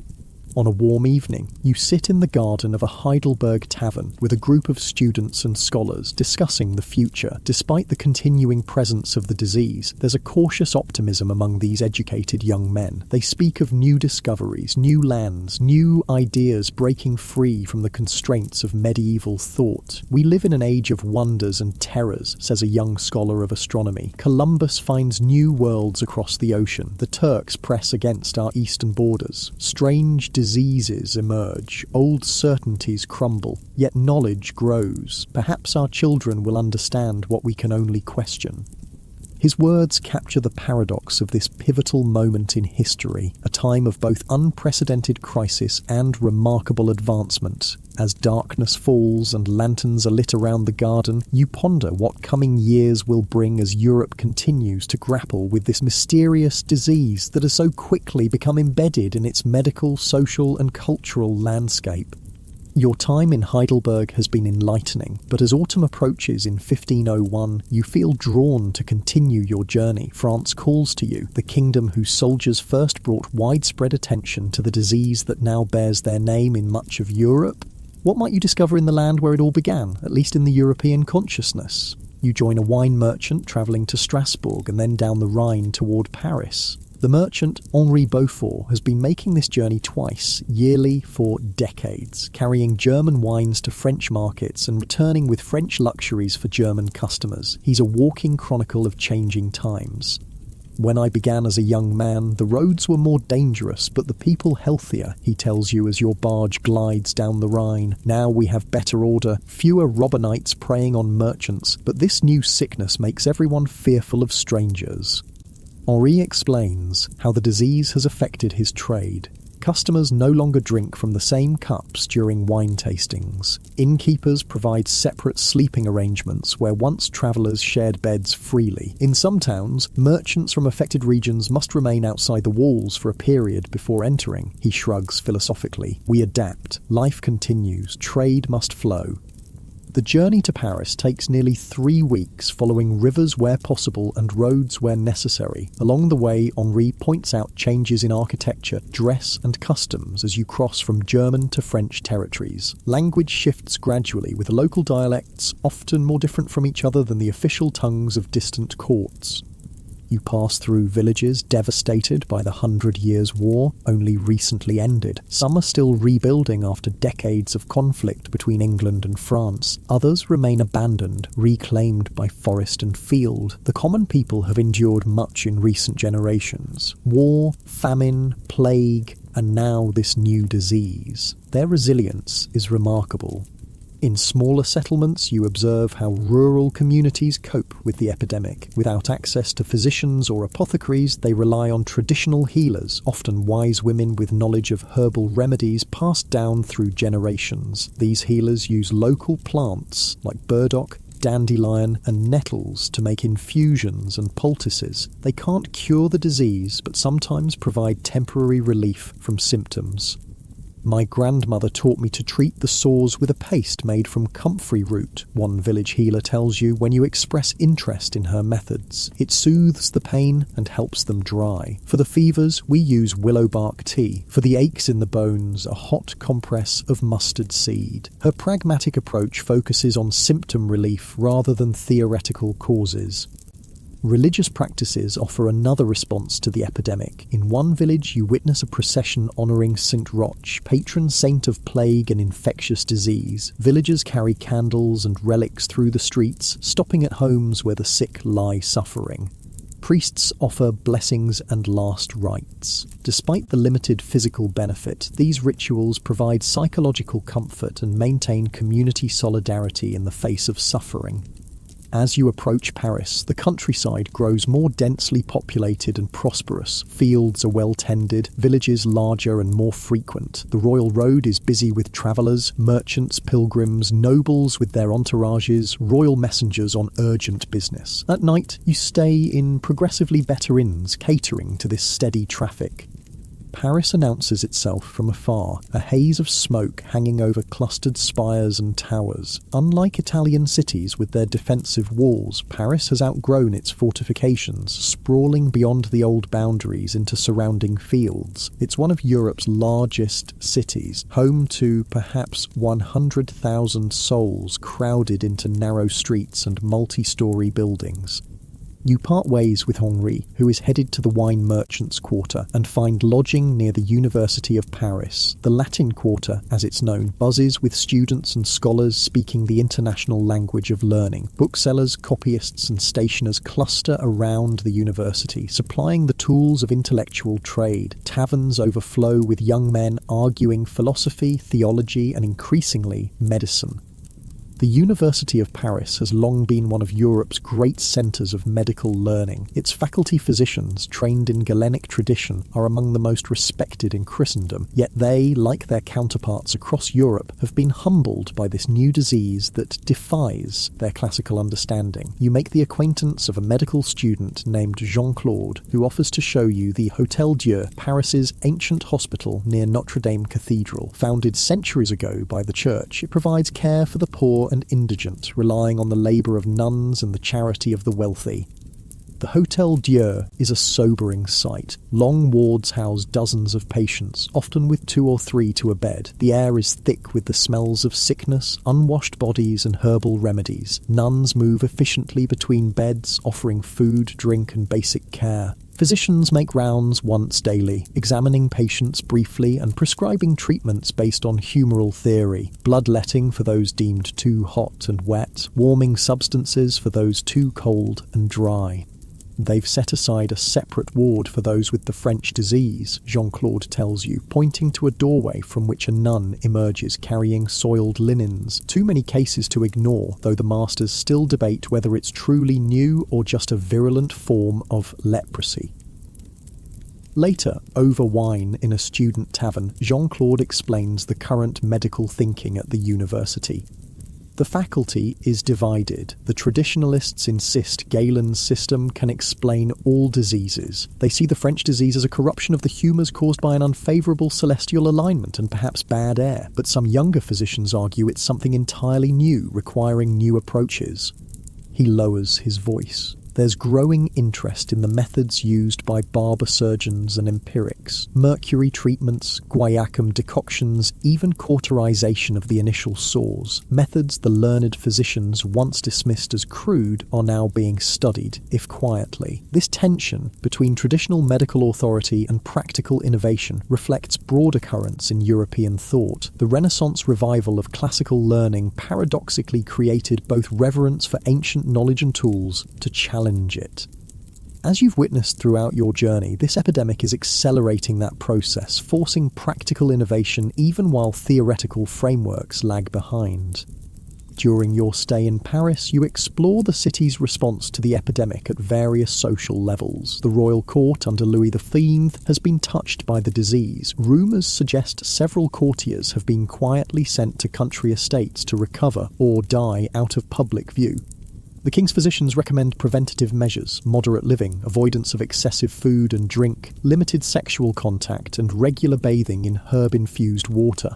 On a warm evening, you sit in the garden of a Heidelberg tavern with a group of students and scholars discussing the future. Despite the continuing presence of the disease, there's a cautious optimism among these educated young men. They speak of new discoveries, new lands, new ideas breaking free from the constraints of medieval thought. "We live in an age of wonders and terrors," says a young scholar of astronomy. "Columbus finds new worlds across the ocean. The Turks press against our eastern borders. Strange diseases emerge, old certainties crumble, yet knowledge grows. Perhaps our children will understand what we can only question." His words capture the paradox of this pivotal moment in history, a time of both unprecedented crisis and remarkable advancement. As darkness falls and lanterns are lit around the garden, you ponder what coming years will bring as Europe continues to grapple with this mysterious disease that has so quickly become embedded in its medical, social, and cultural landscape. Your time in Heidelberg has been enlightening, but as autumn approaches in 1501, you feel drawn to continue your journey. France calls to you, the kingdom whose soldiers first brought widespread attention to the disease that now bears their name in much of Europe. What might you discover in the land where it all began, at least in the European consciousness? You join a wine merchant travelling to Strasbourg and then down the Rhine toward Paris. The merchant, Henri Beaufort, has been making this journey twice, yearly for decades, carrying German wines to French markets and returning with French luxuries for German customers. He's a walking chronicle of changing times. "When I began as a young man, the roads were more dangerous, but the people healthier," he tells you as your barge glides down the Rhine. "Now we have better order, fewer Robbinites preying on merchants, but this new sickness makes everyone fearful of strangers." Henri explains how the disease has affected his trade. Customers no longer drink from the same cups during wine tastings. Innkeepers provide separate sleeping arrangements where once travellers shared beds freely. In some towns, merchants from affected regions must remain outside the walls for a period before entering. He shrugs philosophically. "We adapt. Life continues. Trade must flow." The journey to Paris takes nearly 3 weeks, following rivers where possible and roads where necessary. Along the way, Henri points out changes in architecture, dress and customs as you cross from German to French territories. Language shifts gradually, with local dialects often more different from each other than the official tongues of distant courts. You pass through villages devastated by the 100 Years' War, only recently ended. Some are still rebuilding after decades of conflict between England and France. Others remain abandoned, reclaimed by forest and field. The common people have endured much in recent generations. War, famine, plague, and now this new disease. Their resilience is remarkable. In smaller settlements, you observe how rural communities cope with the epidemic. Without access to physicians or apothecaries, they rely on traditional healers, often wise women with knowledge of herbal remedies passed down through generations. These healers use local plants like burdock, dandelion and nettles to make infusions and poultices. They can't cure the disease, but sometimes provide temporary relief from symptoms. "My grandmother taught me to treat the sores with a paste made from comfrey root," one village healer tells you when you express interest in her methods. "It soothes the pain and helps them dry. For the fevers, we use willow bark tea. For the aches in the bones, a hot compress of mustard seed." Her pragmatic approach focuses on symptom relief rather than theoretical causes. Religious practices offer another response to the epidemic. In one village, you witness a procession honouring St. Roch, patron saint of plague and infectious disease. Villagers carry candles and relics through the streets, stopping at homes where the sick lie suffering. Priests offer blessings and last rites. Despite the limited physical benefit, these rituals provide psychological comfort and maintain community solidarity in the face of suffering. As you approach Paris, the countryside grows more densely populated and prosperous. Fields are well tended, villages larger and more frequent. The royal road is busy with travellers, merchants, pilgrims, nobles with their entourages, royal messengers on urgent business. At night, you stay in progressively better inns, catering to this steady traffic. Paris announces itself from afar, a haze of smoke hanging over clustered spires and towers. Unlike Italian cities with their defensive walls, Paris has outgrown its fortifications, sprawling beyond the old boundaries into surrounding fields. It's one of Europe's largest cities, home to perhaps 100,000 souls crowded into narrow streets and multi-storey buildings. You part ways with Henri, who is headed to the wine merchants' quarter, and find lodging near the University of Paris. The Latin Quarter, as it's known, buzzes with students and scholars speaking the international language of learning. Booksellers, copyists and stationers cluster around the university, supplying the tools of intellectual trade. Taverns overflow with young men arguing philosophy, theology and increasingly medicine. The University of Paris has long been one of Europe's great centres of medical learning. Its faculty physicians, trained in Galenic tradition, are among the most respected in Christendom, yet they, like their counterparts across Europe, have been humbled by this new disease that defies their classical understanding. You make the acquaintance of a medical student named Jean-Claude, who offers to show you the Hôtel Dieu, Paris's ancient hospital near Notre Dame Cathedral. Founded centuries ago by the Church, it provides care for the poor and indigent, relying on the labour of nuns and the charity of the wealthy. The Hôtel Dieu is a sobering sight. Long wards house dozens of patients, often with 2 or 3 to a bed. The air is thick with the smells of sickness, unwashed bodies and herbal remedies. Nuns move efficiently between beds, offering food, drink and basic care. Physicians make rounds once daily, examining patients briefly and prescribing treatments based on humoral theory, bloodletting for those deemed too hot and wet, warming substances for those too cold and dry. They've set aside a separate ward for those with the French disease, Jean-Claude tells you, pointing to a doorway from which a nun emerges carrying soiled linens. Too many cases to ignore, though the masters still debate whether it's truly new or just a virulent form of leprosy. Later, over wine in a student tavern, Jean-Claude explains the current medical thinking at the university. The faculty is divided. The traditionalists insist Galen's system can explain all diseases. They see the French disease as a corruption of the humours caused by an unfavourable celestial alignment and perhaps bad air, but some younger physicians argue it's something entirely new, requiring new approaches. He lowers his voice. There's growing interest in the methods used by barber surgeons and empirics. Mercury treatments, guaiacum decoctions, even cauterization of the initial sores. Methods the learned physicians once dismissed as crude are now being studied, if quietly. This tension between traditional medical authority and practical innovation reflects broader currents in European thought. The Renaissance revival of classical learning paradoxically created both reverence for ancient knowledge and tools to challenge it. As you've witnessed throughout your journey, this epidemic is accelerating that process, forcing practical innovation even while theoretical frameworks lag behind. During your stay in Paris, you explore the city's response to the epidemic at various social levels. The royal court under Louis XV has been touched by the disease. Rumours suggest several courtiers have been quietly sent to country estates to recover or die out of public view. The king's physicians recommend preventative measures, moderate living, avoidance of excessive food and drink, limited sexual contact, and regular bathing in herb-infused water.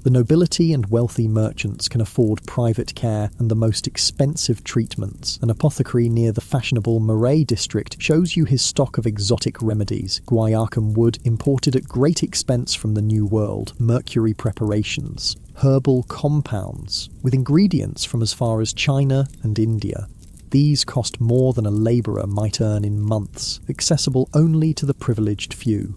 The nobility and wealthy merchants can afford private care and the most expensive treatments. An apothecary near the fashionable Marais district shows you his stock of exotic remedies, guaiacum wood imported at great expense from the New World, mercury preparations, herbal compounds, with ingredients from as far as China and India. These cost more than a labourer might earn in months, accessible only to the privileged few.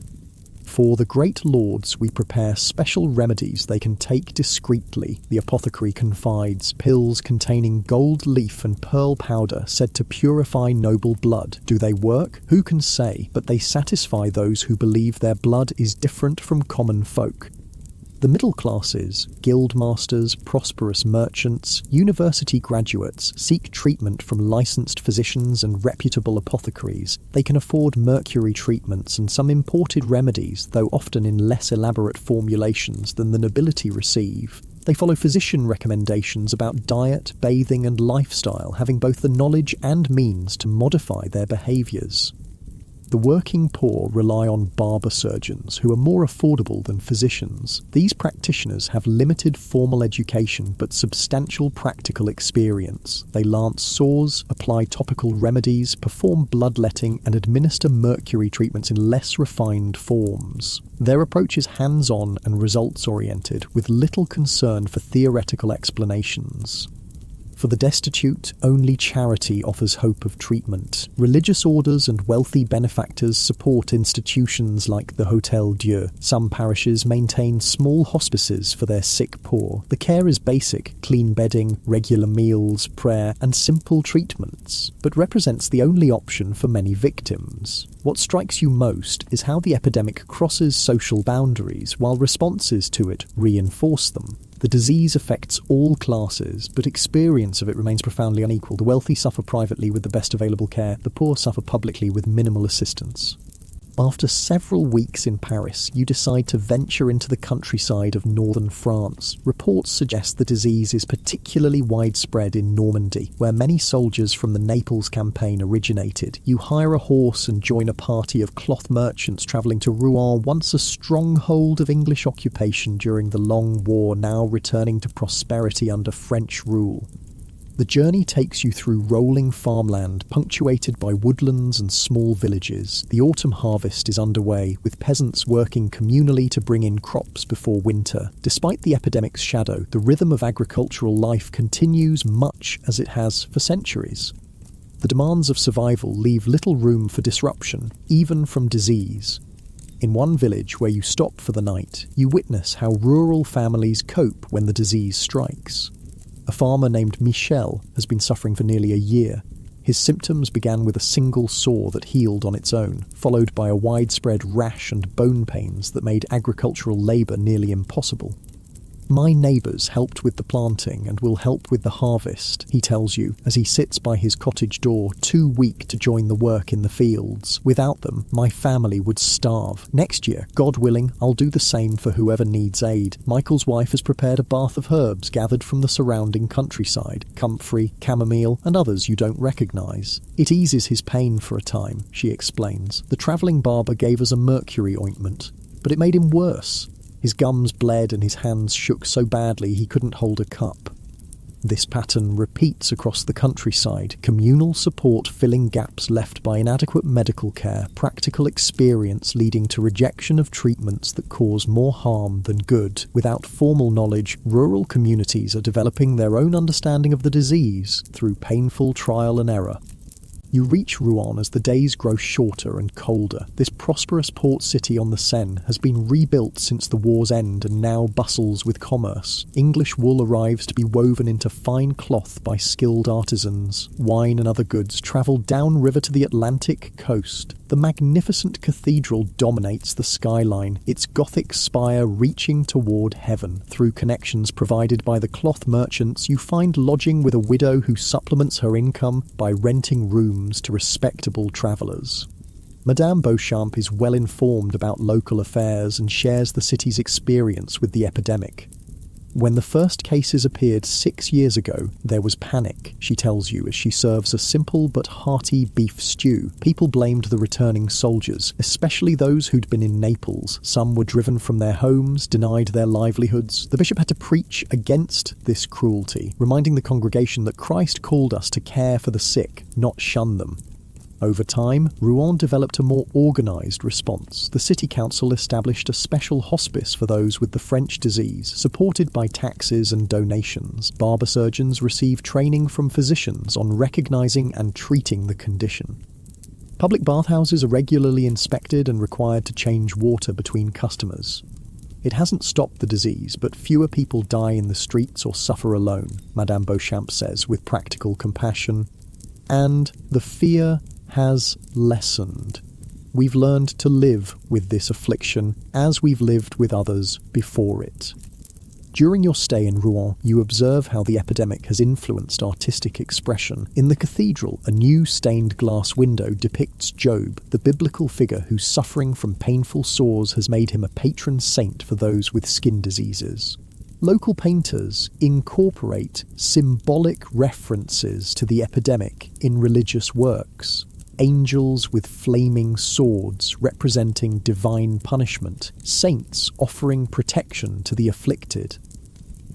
For the great lords we prepare special remedies they can take discreetly, the apothecary confides, pills containing gold leaf and pearl powder said to purify noble blood. Do they work? Who can say, but they satisfy those who believe their blood is different from common folk. The middle classes, guild masters, prosperous merchants, university graduates seek treatment from licensed physicians and reputable apothecaries. They can afford mercury treatments and some imported remedies, though often in less elaborate formulations than the nobility receive. They follow physician recommendations about diet, bathing and lifestyle, having both the knowledge and means to modify their behaviours. The working poor rely on barber surgeons, who are more affordable than physicians. These practitioners have limited formal education but substantial practical experience. They lance sores, apply topical remedies, perform bloodletting, and administer mercury treatments in less refined forms. Their approach is hands-on and results-oriented, with little concern for theoretical explanations. For the destitute, only charity offers hope of treatment. Religious orders and wealthy benefactors support institutions like the Hôtel Dieu. Some parishes maintain small hospices for their sick poor. The care is basic: clean bedding, regular meals, prayer, and simple treatments, but represents the only option for many victims. What strikes you most is how the epidemic crosses social boundaries, while responses to it reinforce them. The disease affects all classes, but experience of it remains profoundly unequal. The wealthy suffer privately with the best available care, the poor suffer publicly with minimal assistance. After several weeks in Paris, you decide to venture into the countryside of northern France. Reports suggest the disease is particularly widespread in Normandy, where many soldiers from the Naples campaign originated. You hire a horse and join a party of cloth merchants travelling to Rouen, once a stronghold of English occupation during the Long War, now returning to prosperity under French rule. The journey takes you through rolling farmland, punctuated by woodlands and small villages. The autumn harvest is underway, with peasants working communally to bring in crops before winter. Despite the epidemic's shadow, the rhythm of agricultural life continues much as it has for centuries. The demands of survival leave little room for disruption, even from disease. In one village where you stop for the night, you witness how rural families cope when the disease strikes. A farmer named Michel has been suffering for nearly a year. His symptoms began with a single sore that healed on its own, followed by a widespread rash and bone pains that made agricultural labour nearly impossible. "My neighbours helped with the planting and will help with the harvest," he tells you as he sits by his cottage door, too weak to join the work in the fields. "Without them, my family would starve. Next year, God willing, I'll do the same for whoever needs aid." Michael's wife has prepared a bath of herbs gathered from the surrounding countryside: comfrey, chamomile, and others you don't recognise. "It eases his pain for a time," she explains. "The travelling barber gave us a mercury ointment, but it made him worse. His gums bled and his hands shook so badly he couldn't hold a cup." This pattern repeats across the countryside, communal support filling gaps left by inadequate medical care, practical experience leading to rejection of treatments that cause more harm than good. Without formal knowledge, rural communities are developing their own understanding of the disease through painful trial and error. You reach Rouen as the days grow shorter and colder. This prosperous port city on the Seine has been rebuilt since the war's end and now bustles with commerce. English wool arrives to be woven into fine cloth by skilled artisans. Wine and other goods travel downriver to the Atlantic coast. The magnificent cathedral dominates the skyline, its Gothic spire reaching toward heaven. Through connections provided by the cloth merchants, you find lodging with a widow who supplements her income by renting rooms to respectable travellers. Madame Beauchamp is well informed about local affairs and shares the city's experience with the epidemic. When the first cases appeared 6 years ago, there was panic, she tells you as she serves a simple but hearty beef stew. People blamed the returning soldiers, especially those who'd been in Naples. Some were driven from their homes, denied their livelihoods. The bishop had to preach against this cruelty, reminding the congregation that Christ called us to care for the sick, not shun them. Over time, Rouen developed a more organised response. The city council established a special hospice for those with the French disease, supported by taxes and donations. Barber surgeons receive training from physicians on recognising and treating the condition. Public bathhouses are regularly inspected and required to change water between customers. It hasn't stopped the disease, but fewer people die in the streets or suffer alone, Madame Beauchamp says with practical compassion. And the fear has lessened. we've learned to live with this affliction as we've lived with others before it. During your stay in Rouen, you observe how the epidemic has influenced artistic expression. In the cathedral, a new stained glass window depicts Job, the biblical figure whose suffering from painful sores has made him a patron saint for those with skin diseases. Local painters incorporate symbolic references to the epidemic in religious works. Angels with flaming swords representing divine punishment, saints offering protection to the afflicted.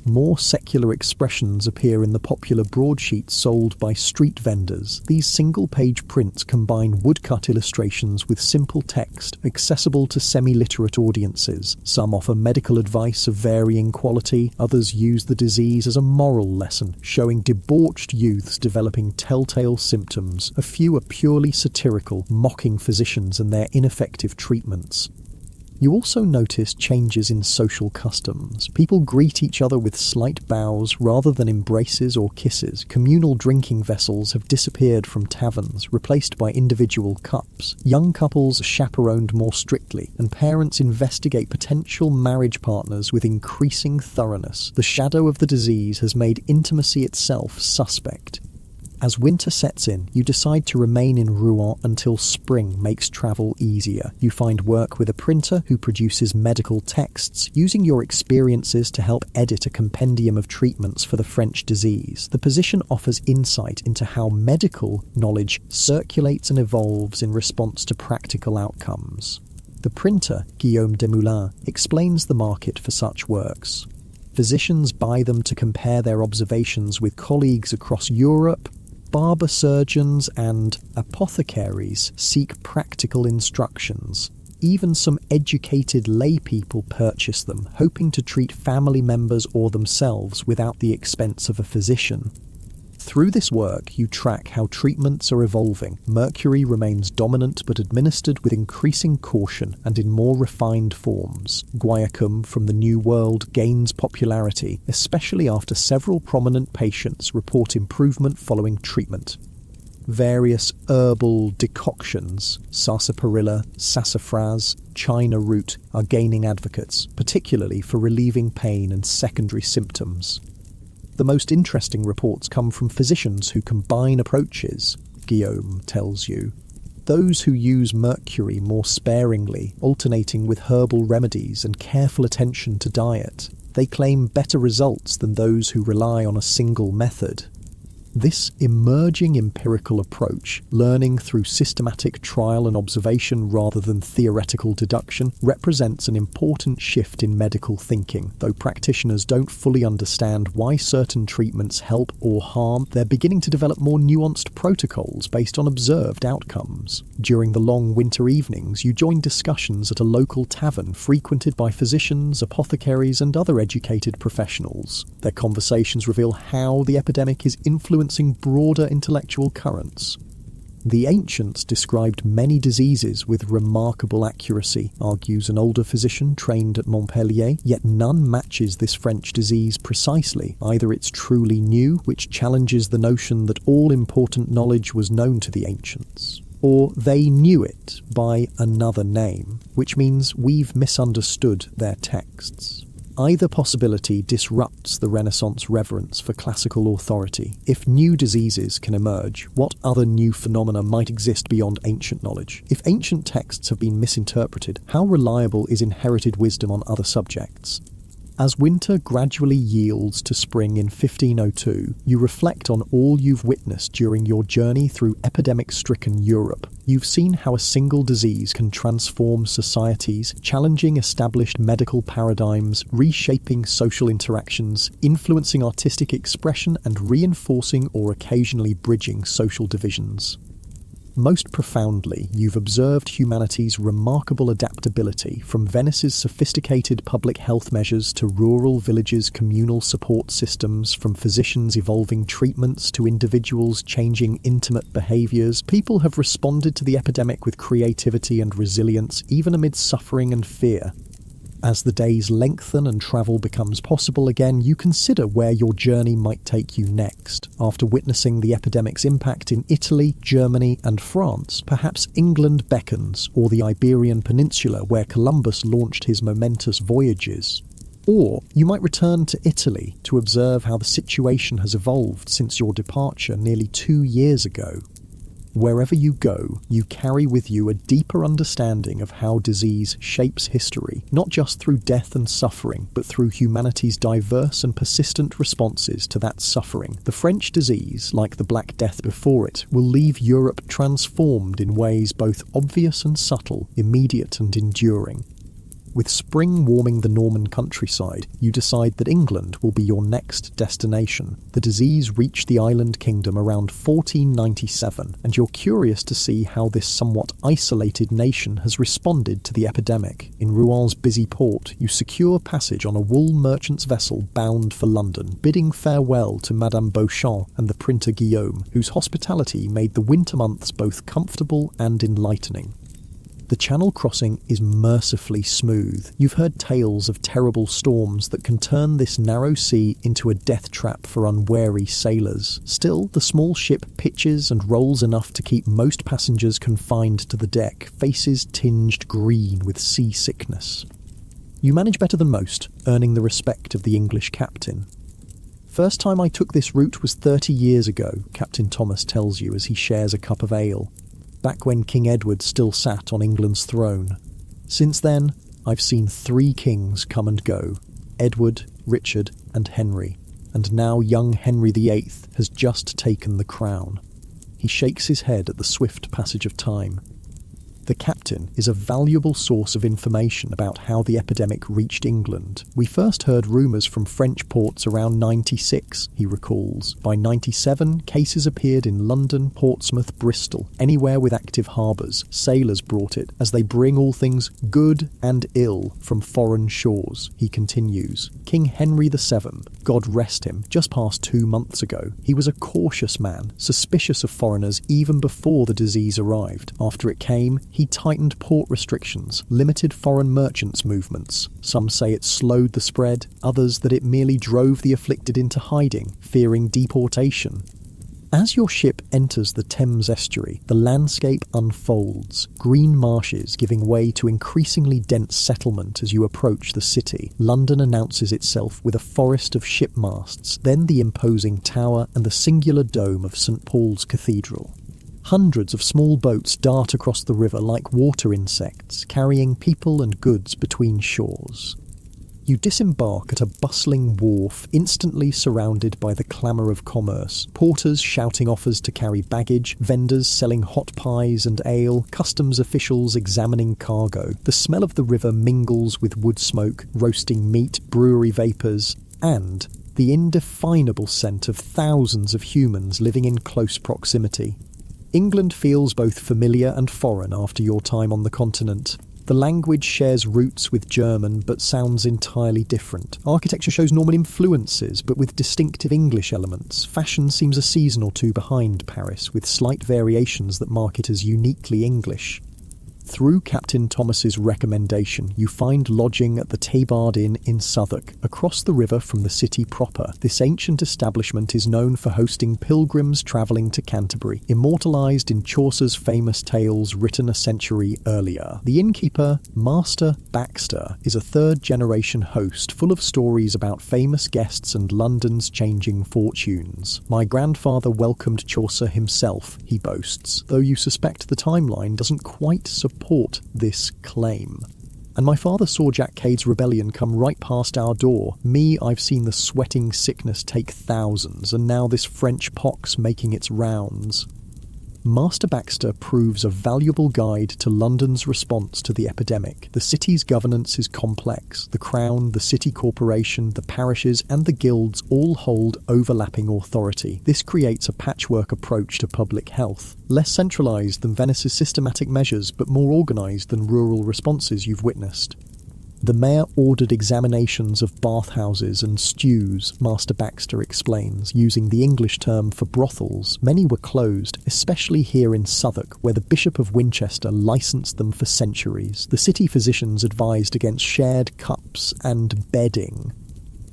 More secular expressions appear in the popular broadsheets sold by street vendors. These single-page prints combine woodcut illustrations with simple text, accessible to semi-literate audiences. Some offer medical advice of varying quality, others use the disease as a moral lesson, showing debauched youths developing telltale symptoms. A few are purely satirical, mocking physicians and their ineffective treatments. You also notice changes in social customs. People greet each other with slight bows rather than embraces or kisses. Communal drinking vessels have disappeared from taverns, replaced by individual cups. Young couples are chaperoned more strictly, and parents investigate potential marriage partners with increasing thoroughness. The shadow of the disease has made intimacy itself suspect. As winter sets in, you decide to remain in Rouen until spring makes travel easier. You find work with a printer who produces medical texts, using your experiences to help edit a compendium of treatments for the French disease. The position offers insight into how medical knowledge circulates and evolves in response to practical outcomes. The printer, Guillaume Desmoulins, explains the market for such works. Physicians buy them to compare their observations with colleagues across Europe. Barber surgeons and apothecaries seek practical instructions. Even some educated lay people purchase them, hoping to treat family members or themselves without the expense of a physician. Through this work, you track how treatments are evolving. Mercury remains dominant but administered with increasing caution and in more refined forms. Guaiacum from the New World gains popularity, especially after several prominent patients report improvement following treatment. Various herbal decoctions, sarsaparilla, sassafras, China root, are gaining advocates, particularly for relieving pain and secondary symptoms. The most interesting reports come from physicians who combine approaches, Guillaume tells you. Those who use mercury more sparingly, alternating with herbal remedies and careful attention to diet. They claim better results than those who rely on a single method. This emerging empirical approach, learning through systematic trial and observation rather than theoretical deduction, represents an important shift in medical thinking. Though practitioners don't fully understand why certain treatments help or harm, they're beginning to develop more nuanced protocols based on observed outcomes. During the long winter evenings, you join discussions at a local tavern frequented by physicians, apothecaries, and other educated professionals. Their conversations reveal how the epidemic is influencing broader intellectual currents. The ancients described many diseases with remarkable accuracy, argues an older physician trained at Montpellier, yet none matches this French disease precisely. Either it's truly new, which challenges the notion that all important knowledge was known to the ancients, or they knew it by another name, which means we've misunderstood their texts. Either possibility disrupts the Renaissance reverence for classical authority. If new diseases can emerge, what other new phenomena might exist beyond ancient knowledge? If ancient texts have been misinterpreted, how reliable is inherited wisdom on other subjects? As winter gradually yields to spring in 1502, you reflect on all you've witnessed during your journey through epidemic-stricken Europe. You've seen how a single disease can transform societies, challenging established medical paradigms, reshaping social interactions, influencing artistic expression, and reinforcing or occasionally bridging social divisions. Most profoundly, you've observed humanity's remarkable adaptability, from Venice's sophisticated public health measures to rural villages' communal support systems, from physicians evolving treatments to individuals changing intimate behaviours. People have responded to the epidemic with creativity and resilience, even amid suffering and fear. As the days lengthen and travel becomes possible again, you consider where your journey might take you next. After witnessing the epidemic's impact in Italy, Germany, and France, perhaps England beckons, or the Iberian Peninsula where Columbus launched his momentous voyages. Or you might return to Italy to observe how the situation has evolved since your departure nearly 2 years ago. Wherever you go, you carry with you a deeper understanding of how disease shapes history, not just through death and suffering, but through humanity's diverse and persistent responses to that suffering. The French disease, like the Black Death before it, will leave Europe transformed in ways both obvious and subtle, immediate and enduring. With spring warming the Norman countryside, you decide that England will be your next destination. The disease reached the island kingdom around 1497, and you're curious to see how this somewhat isolated nation has responded to the epidemic. In Rouen's busy port, you secure passage on a wool merchant's vessel bound for London, bidding farewell to Madame Beauchamp and the printer Guillaume, whose hospitality made the winter months both comfortable and enlightening. The Channel crossing is mercifully smooth. You've heard tales of terrible storms that can turn this narrow sea into a death trap for unwary sailors. Still, the small ship pitches and rolls enough to keep most passengers confined to the deck, faces tinged green with seasickness. You manage better than most, earning the respect of the English captain. First time I took this route was 30 years ago, Captain Thomas tells you as he shares a cup of ale. Back when King Edward still sat on England's throne. Since then, I've seen 3 kings come and go, Edward, Richard and Henry, and now young Henry VIII has just taken the crown. He shakes his head at the swift passage of time. The captain is a valuable source of information about how the epidemic reached England. We first heard rumours from French ports around 96, he recalls. By 97, cases appeared in London, Portsmouth, Bristol. Anywhere with active harbours, sailors brought it, as they bring all things good and ill from foreign shores, he continues. King Henry VII, God rest him, just passed 2 months ago. He was a cautious man, suspicious of foreigners even before the disease arrived. After it came, he tightened port restrictions, limited foreign merchants' movements. Some say it slowed the spread, others that it merely drove the afflicted into hiding, fearing deportation. As your ship enters the Thames estuary, the landscape unfolds, green marshes giving way to increasingly dense settlement as you approach the city. London announces itself with a forest of ship masts, then the imposing tower and the singular dome of St. Paul's Cathedral. Hundreds of small boats dart across the river like water insects, carrying people and goods between shores. You disembark at a bustling wharf, instantly surrounded by the clamour of commerce. Porters shouting offers to carry baggage, vendors selling hot pies and ale, customs officials examining cargo. The smell of the river mingles with wood smoke, roasting meat, brewery vapours, and the indefinable scent of thousands of humans living in close proximity. England feels both familiar and foreign after your time on the continent. The language shares roots with German but sounds entirely different. Architecture shows Norman influences but with distinctive English elements. Fashion seems a season or 2 behind Paris, with slight variations that mark it as uniquely English. Through Captain Thomas's recommendation, you find lodging at the Tabard Inn in Southwark, across the river from the city proper. This ancient establishment is known for hosting pilgrims travelling to Canterbury, immortalised in Chaucer's famous tales written a century earlier. The innkeeper, Master Baxter, is a 3rd-generation host full of stories about famous guests and London's changing fortunes. My grandfather welcomed Chaucer himself, he boasts, though you suspect the timeline doesn't quite support this claim. And my father saw Jack Cade's rebellion come right past our door. Me, I've seen the sweating sickness take thousands, and now this French pox making its rounds. Master Baxter proves a valuable guide to London's response to the epidemic. The city's governance is complex. The Crown, the City Corporation, the parishes and the guilds all hold overlapping authority. This creates a patchwork approach to public health. Less centralised than Venice's systematic measures, but more organised than rural responses you've witnessed. The mayor ordered examinations of bathhouses and stews, Master Baxter explains, using the English term for brothels. Many were closed, especially here in Southwark, where the Bishop of Winchester licensed them for centuries. The city physicians advised against shared cups and bedding.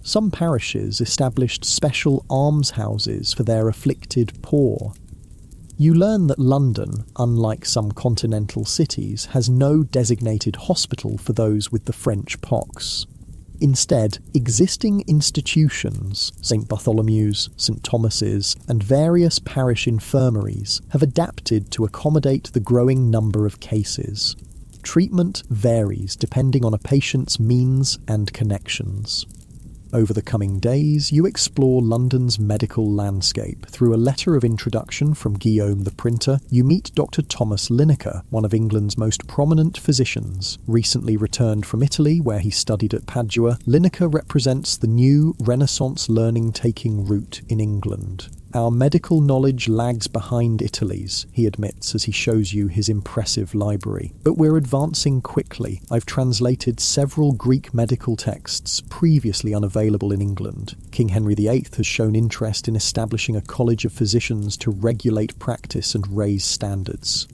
Some parishes established special almshouses for their afflicted poor. You learn that London, unlike some continental cities, has no designated hospital for those with the French pox. Instead, existing institutions, St Bartholomew's, St Thomas's, and various parish infirmaries, have adapted to accommodate the growing number of cases. Treatment varies depending on a patient's means and connections. Over the coming days, you explore London's medical landscape. Through a letter of introduction from Guillaume the printer, you meet Dr. Thomas Lineker, one of England's most prominent physicians. Recently returned from Italy, where he studied at Padua, Lineker represents the new Renaissance learning-taking route in England. Our medical knowledge lags behind Italy's, he admits as he shows you his impressive library. But we're advancing quickly. I've translated several Greek medical texts previously unavailable in England. King Henry VIII has shown interest in establishing a college of physicians to regulate practice and raise standards.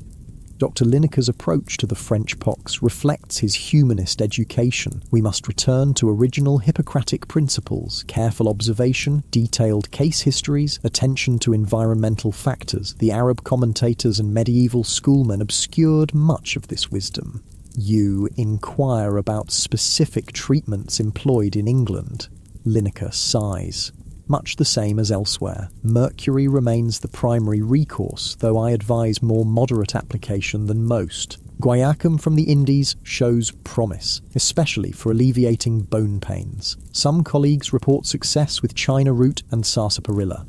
Dr. Lineker's approach to the French pox reflects his humanist education. We must return to original Hippocratic principles, careful observation, detailed case histories, attention to environmental factors. The Arab commentators and medieval schoolmen obscured much of this wisdom. You inquire about specific treatments employed in England. Lineker sighs. Much the same as elsewhere. Mercury remains the primary recourse, though I advise more moderate application than most. Guaiacum from the Indies shows promise, especially for alleviating bone pains. Some colleagues report success with China root and sarsaparilla.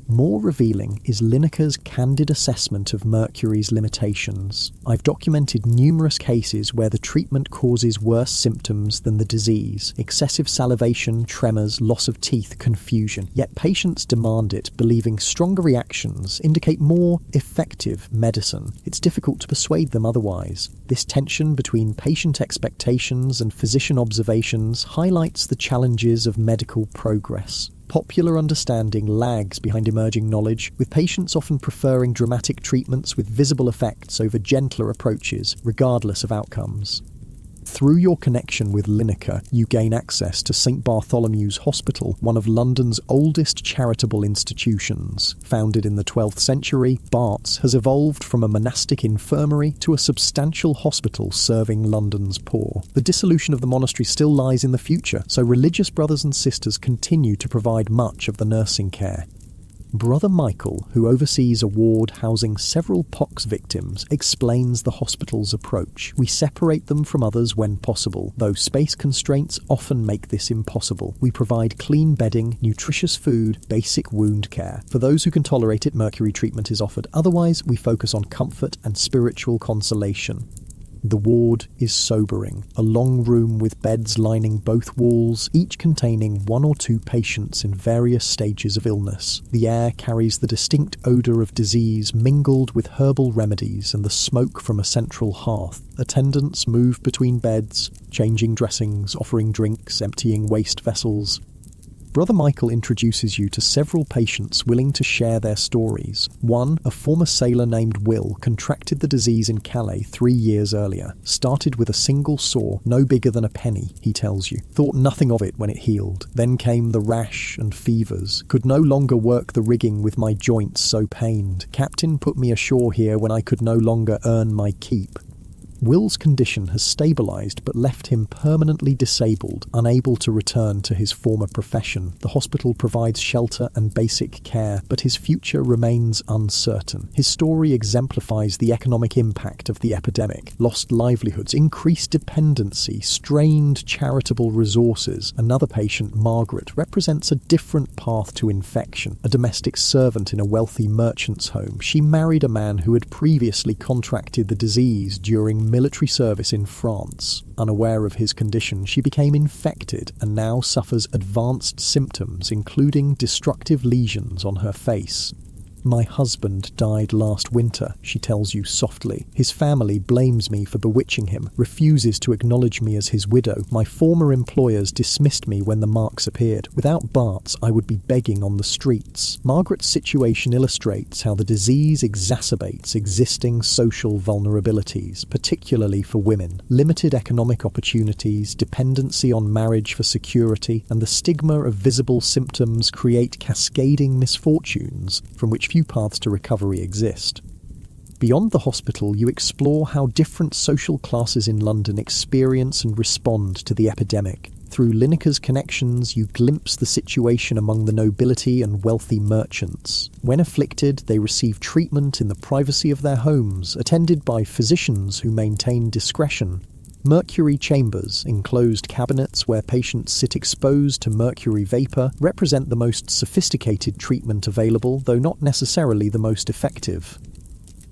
More revealing is Lineker's candid assessment of mercury's limitations. I've documented numerous cases where the treatment causes worse symptoms than the disease: excessive salivation, tremors, loss of teeth, confusion. Yet patients demand it, believing stronger reactions indicate more effective medicine. It's difficult to persuade them otherwise. This tension between patient expectations and physician observations highlights the challenges of medical progress. Popular understanding lags behind emerging knowledge, with patients often preferring dramatic treatments with visible effects over gentler approaches, regardless of outcomes. Through your connection with Lineker, you gain access to St Bartholomew's Hospital, one of London's oldest charitable institutions. Founded in the 12th century, Bart's has evolved from a monastic infirmary to a substantial hospital serving London's poor. The dissolution of the monastery still lies in the future, so religious brothers and sisters continue to provide much of the nursing care. Brother Michael, who oversees a ward housing several pox victims, explains the hospital's approach. We separate them from others when possible, though space constraints often make this impossible. We provide clean bedding, nutritious food, basic wound care. For those who can tolerate it, mercury treatment is offered. Otherwise, we focus on comfort and spiritual consolation. The ward is sobering, a long room with beds lining both walls, each containing one or two patients in various stages of illness. The air carries the distinct odour of disease mingled with herbal remedies and the smoke from a central hearth. Attendants move between beds, changing dressings, offering drinks, emptying waste vessels. Brother Michael introduces you to several patients willing to share their stories. One, a former sailor named Will, contracted the disease in Calais 3 years earlier. Started with a single sore, no bigger than a penny, he tells you. Thought nothing of it when it healed. Then came the rash and fevers. Could no longer work the rigging with my joints so pained. Captain put me ashore here when I could no longer earn my keep. Will's condition has stabilised but left him permanently disabled, unable to return to his former profession. The hospital provides shelter and basic care, but his future remains uncertain. His story exemplifies the economic impact of the epidemic: lost livelihoods, increased dependency, strained charitable resources. Another patient, Margaret, represents a different path to infection. A domestic servant in a wealthy merchant's home, she married a man who had previously contracted the disease during military service in France. Unaware of his condition, she became infected and now suffers advanced symptoms, including destructive lesions on her face. "My husband died last winter," she tells you softly. "His family blames me for bewitching him, refuses to acknowledge me as his widow. My former employers dismissed me when the marks appeared. Without Bart's, I would be begging on the streets." Margaret's situation illustrates how the disease exacerbates existing social vulnerabilities, particularly for women. Limited economic opportunities, dependency on marriage for security, and the stigma of visible symptoms create cascading misfortunes from which few paths to recovery exist. Beyond the hospital, you explore how different social classes in London experience and respond to the epidemic. Through Lineker's connections, you glimpse the situation among the nobility and wealthy merchants. When afflicted, they receive treatment in the privacy of their homes, attended by physicians who maintain discretion. Mercury chambers, enclosed cabinets where patients sit exposed to mercury vapour, represent the most sophisticated treatment available, though not necessarily the most effective.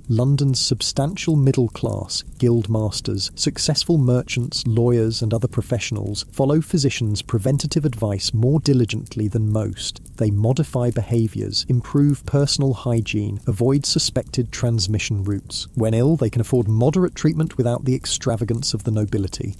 London's substantial middle class, guild masters, successful merchants, lawyers and other professionals follow physicians' preventative advice more diligently than most. They modify behaviours, improve personal hygiene, avoid suspected transmission routes. When ill, they can afford moderate treatment without the extravagance of the nobility.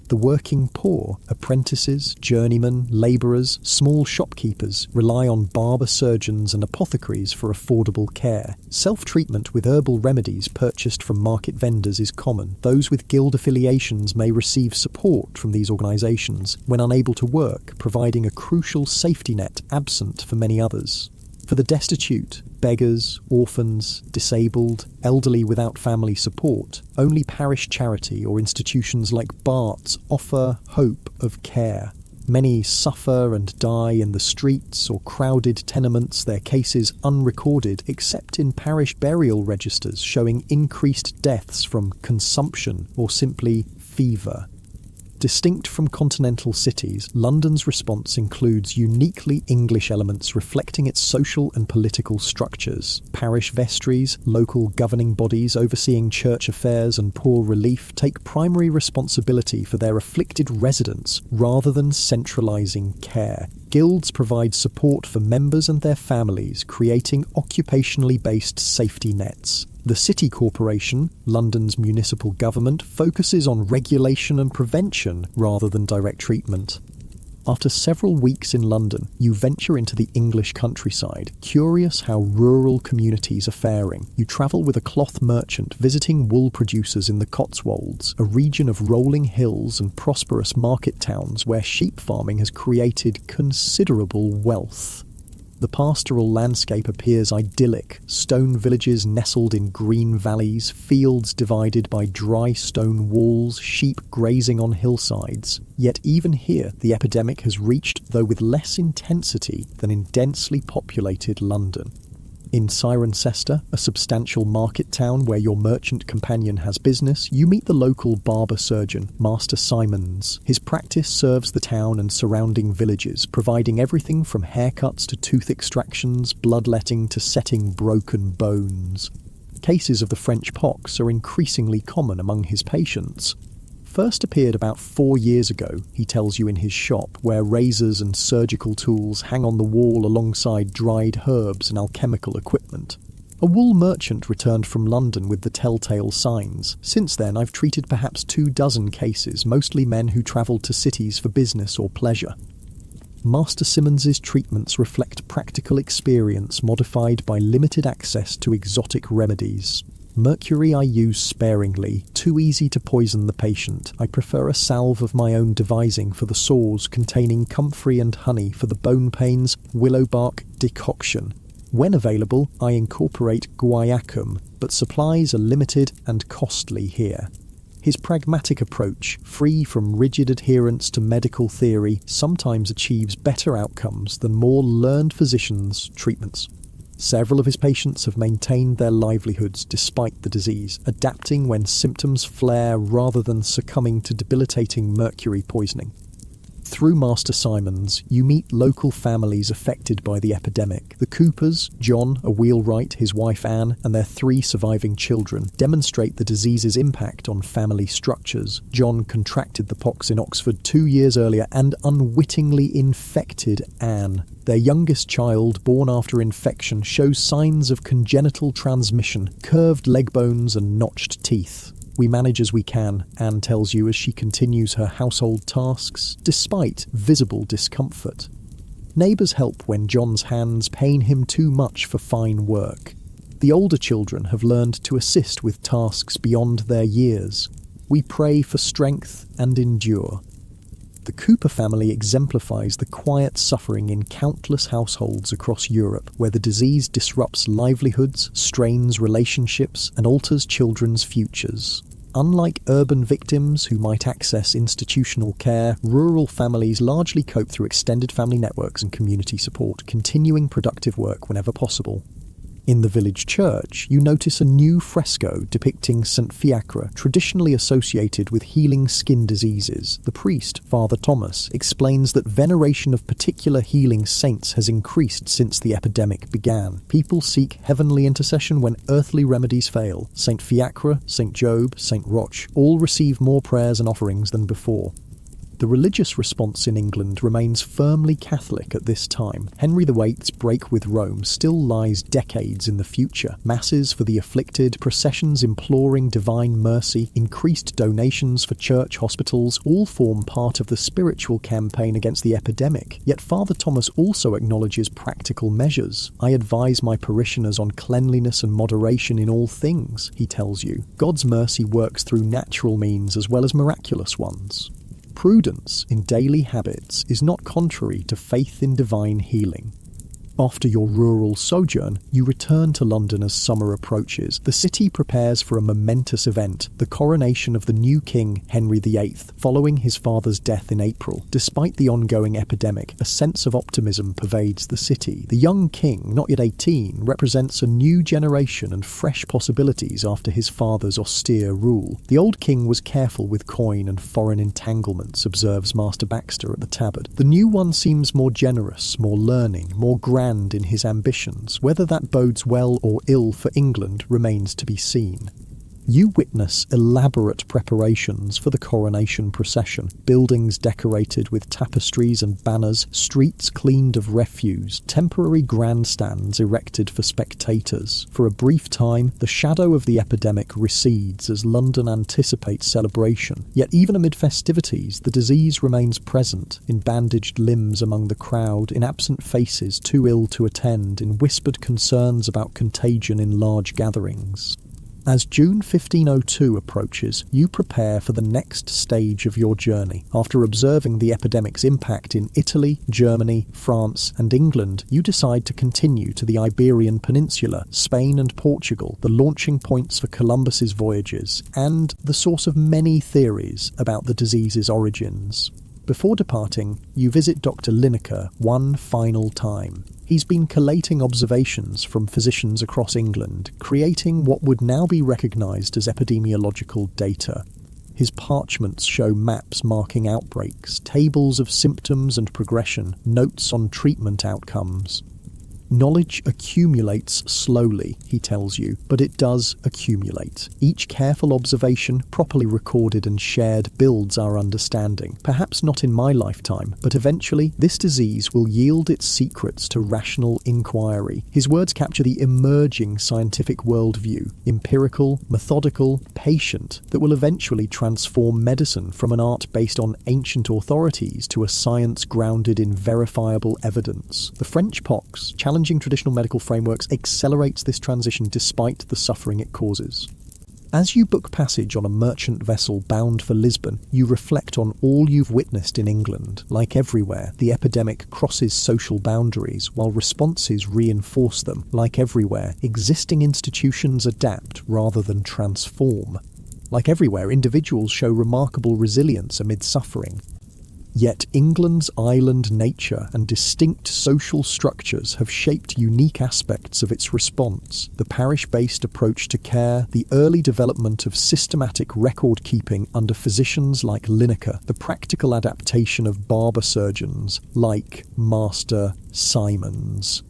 The working poor, apprentices, journeymen, labourers, small shopkeepers, rely on barber surgeons and apothecaries for affordable care. Self-treatment with herbal remedies purchased from market vendors is common. Those with guild affiliations may receive support from these organisations when unable to work, providing a crucial safety net absent for many others. For the destitute, beggars, orphans, disabled, elderly without family support, only parish charity or institutions like Bart's offer hope of care. Many suffer and die in the streets or crowded tenements, their cases unrecorded except in parish burial registers showing increased deaths from consumption or simply fever. Distinct from continental cities, London's response includes uniquely English elements reflecting its social and political structures. Parish vestries, local governing bodies overseeing church affairs and poor relief take primary responsibility for their afflicted residents rather than centralising care. Guilds provide support for members and their families, creating occupationally based safety nets. The City Corporation, London's municipal government, focuses on regulation and prevention rather than direct treatment. After several weeks in London, you venture into the English countryside, curious how rural communities are faring. You travel with a cloth merchant visiting wool producers in the Cotswolds, a region of rolling hills and prosperous market towns where sheep farming has created considerable wealth. The pastoral landscape appears idyllic, stone villages nestled in green valleys, fields divided by dry stone walls, sheep grazing on hillsides. Yet even here the epidemic has reached, though with less intensity than in densely populated London. In Cirencester, a substantial market town where your merchant companion has business, you meet the local barber surgeon, Master Simons. His practice serves the town and surrounding villages, providing everything from haircuts to tooth extractions, bloodletting to setting broken bones. Cases of the French pox are increasingly common among his patients. First appeared about 4 years ago, he tells you in his shop, where razors and surgical tools hang on the wall alongside dried herbs and alchemical equipment. A wool merchant returned from London with the telltale signs. Since then, I've treated perhaps 24 cases, mostly men who travelled to cities for business or pleasure. Master Simons's treatments reflect practical experience modified by limited access to exotic remedies. Mercury I use sparingly, too easy to poison the patient. I prefer a salve of my own devising for the sores containing comfrey and honey for the bone pains, willow bark decoction. When available, I incorporate guaiacum, but supplies are limited and costly here. His pragmatic approach, free from rigid adherence to medical theory, sometimes achieves better outcomes than more learned physicians' treatments. Several of his patients have maintained their livelihoods despite the disease, adapting when symptoms flare rather than succumbing to debilitating mercury poisoning. Through Master Simons, you meet local families affected by the epidemic. The Coopers, John, a wheelwright, his wife Anne, and their 3 surviving children, demonstrate the disease's impact on family structures. John contracted the pox in Oxford 2 years earlier and unwittingly infected Anne. Their youngest child, born after infection, shows signs of congenital transmission, curved leg bones and notched teeth. We manage as we can, Anne tells you as she continues her household tasks, despite visible discomfort. Neighbours help when John's hands pain him too much for fine work. The older children have learned to assist with tasks beyond their years. We pray for strength and endure. The Cooper family exemplifies the quiet suffering in countless households across Europe, where the disease disrupts livelihoods, strains relationships, and alters children's futures. Unlike urban victims who might access institutional care, rural families largely cope through extended family networks and community support, continuing productive work whenever possible. In the village church, you notice a new fresco depicting St. Fiacre, traditionally associated with healing skin diseases. The priest, Father Thomas, explains that veneration of particular healing saints has increased since the epidemic began. People seek heavenly intercession when earthly remedies fail. St. Fiacre, St. Job, St. Roch all receive more prayers and offerings than before. The religious response in England remains firmly Catholic at this time. Henry VIII's break with Rome still lies decades in the future. Masses for the afflicted, processions imploring divine mercy, increased donations for church hospitals all form part of the spiritual campaign against the epidemic. Yet Father Thomas also acknowledges practical measures. "I advise my parishioners on cleanliness and moderation in all things," he tells you. God's mercy works through natural means as well as miraculous ones. Prudence in daily habits is not contrary to faith in divine healing. After your rural sojourn, you return to London as summer approaches. The city prepares for a momentous event, the coronation of the new king, Henry VIII, following his father's death in April. Despite the ongoing epidemic, a sense of optimism pervades the city. The young king, not yet 18, represents a new generation and fresh possibilities after his father's austere rule. The old king was careful with coin and foreign entanglements, observes Master Baxter at the Tabard. The new one seems more generous, more learning, more grand in his ambitions. Whether that bodes well or ill for England remains to be seen. You witness elaborate preparations for the coronation procession, buildings decorated with tapestries and banners, streets cleaned of refuse, temporary grandstands erected for spectators. For a brief time, the shadow of the epidemic recedes as London anticipates celebration. Yet even amid festivities, the disease remains present, in bandaged limbs among the crowd, in absent faces too ill to attend, in whispered concerns about contagion in large gatherings. As June 1502 approaches, you prepare for the next stage of your journey. After observing the epidemic's impact in Italy, Germany, France, and England, you decide to continue to the Iberian Peninsula, Spain and Portugal, the launching points for Columbus's voyages, and the source of many theories about the disease's origins. Before departing, you visit Dr. Lineker one final time. He's been collating observations from physicians across England, creating what would now be recognised as epidemiological data. His parchments show maps marking outbreaks, tables of symptoms and progression, notes on treatment outcomes. Knowledge accumulates slowly, he tells you, but it does accumulate. Each careful observation, properly recorded and shared, builds our understanding. Perhaps not in my lifetime, but eventually this disease will yield its secrets to rational inquiry. His words capture the emerging scientific worldview, empirical, methodical, patient, that will eventually transform medicine from an art based on ancient authorities to a science grounded in verifiable evidence. The French pox, challenging traditional medical frameworks, accelerates this transition despite the suffering it causes. As you book passage on a merchant vessel bound for Lisbon, you reflect on all you've witnessed in England. Like everywhere, the epidemic crosses social boundaries, while responses reinforce them. Like everywhere, existing institutions adapt rather than transform. Like everywhere, individuals show remarkable resilience amid suffering. Yet England's island nature and distinct social structures have shaped unique aspects of its response. The parish-based approach to care, the early development of systematic record-keeping under physicians like Lineker, the practical adaptation of barber surgeons like Master Simons.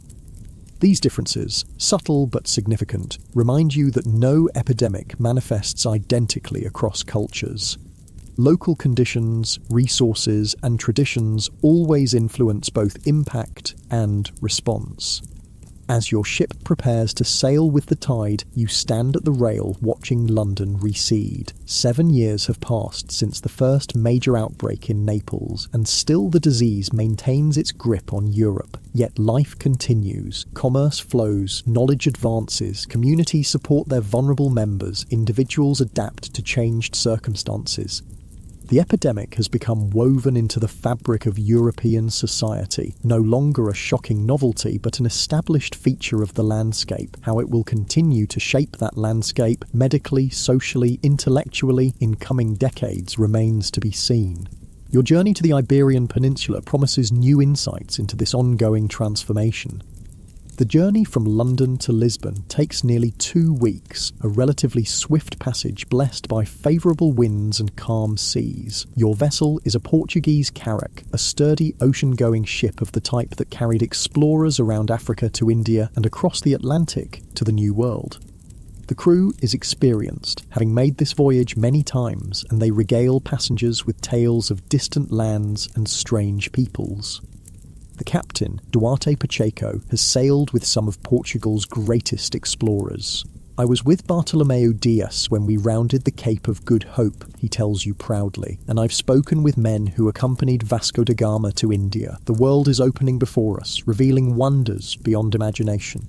These differences, subtle but significant, remind you that no epidemic manifests identically across cultures. Local conditions, resources, and traditions always influence both impact and response. As your ship prepares to sail with the tide, you stand at the rail watching London recede. 7 years have passed since the first major outbreak in Naples, and still the disease maintains its grip on Europe. Yet life continues, commerce flows, knowledge advances, communities support their vulnerable members, individuals adapt to changed circumstances. The epidemic has become woven into the fabric of European society, no longer a shocking novelty but an established feature of the landscape. How it will continue to shape that landscape, medically, socially, intellectually, in coming decades remains to be seen. Your journey to the Iberian Peninsula promises new insights into this ongoing transformation. The journey from London to Lisbon takes nearly 2 weeks, a relatively swift passage blessed by favourable winds and calm seas. Your vessel is a Portuguese carrack, a sturdy ocean-going ship of the type that carried explorers around Africa to India and across the Atlantic to the New World. The crew is experienced, having made this voyage many times, and they regale passengers with tales of distant lands and strange peoples. The captain, Duarte Pacheco, has sailed with some of Portugal's greatest explorers. I was with Bartolomeu Dias when we rounded the Cape of Good Hope, he tells you proudly, and I've spoken with men who accompanied Vasco da Gama to India. The world is opening before us, revealing wonders beyond imagination.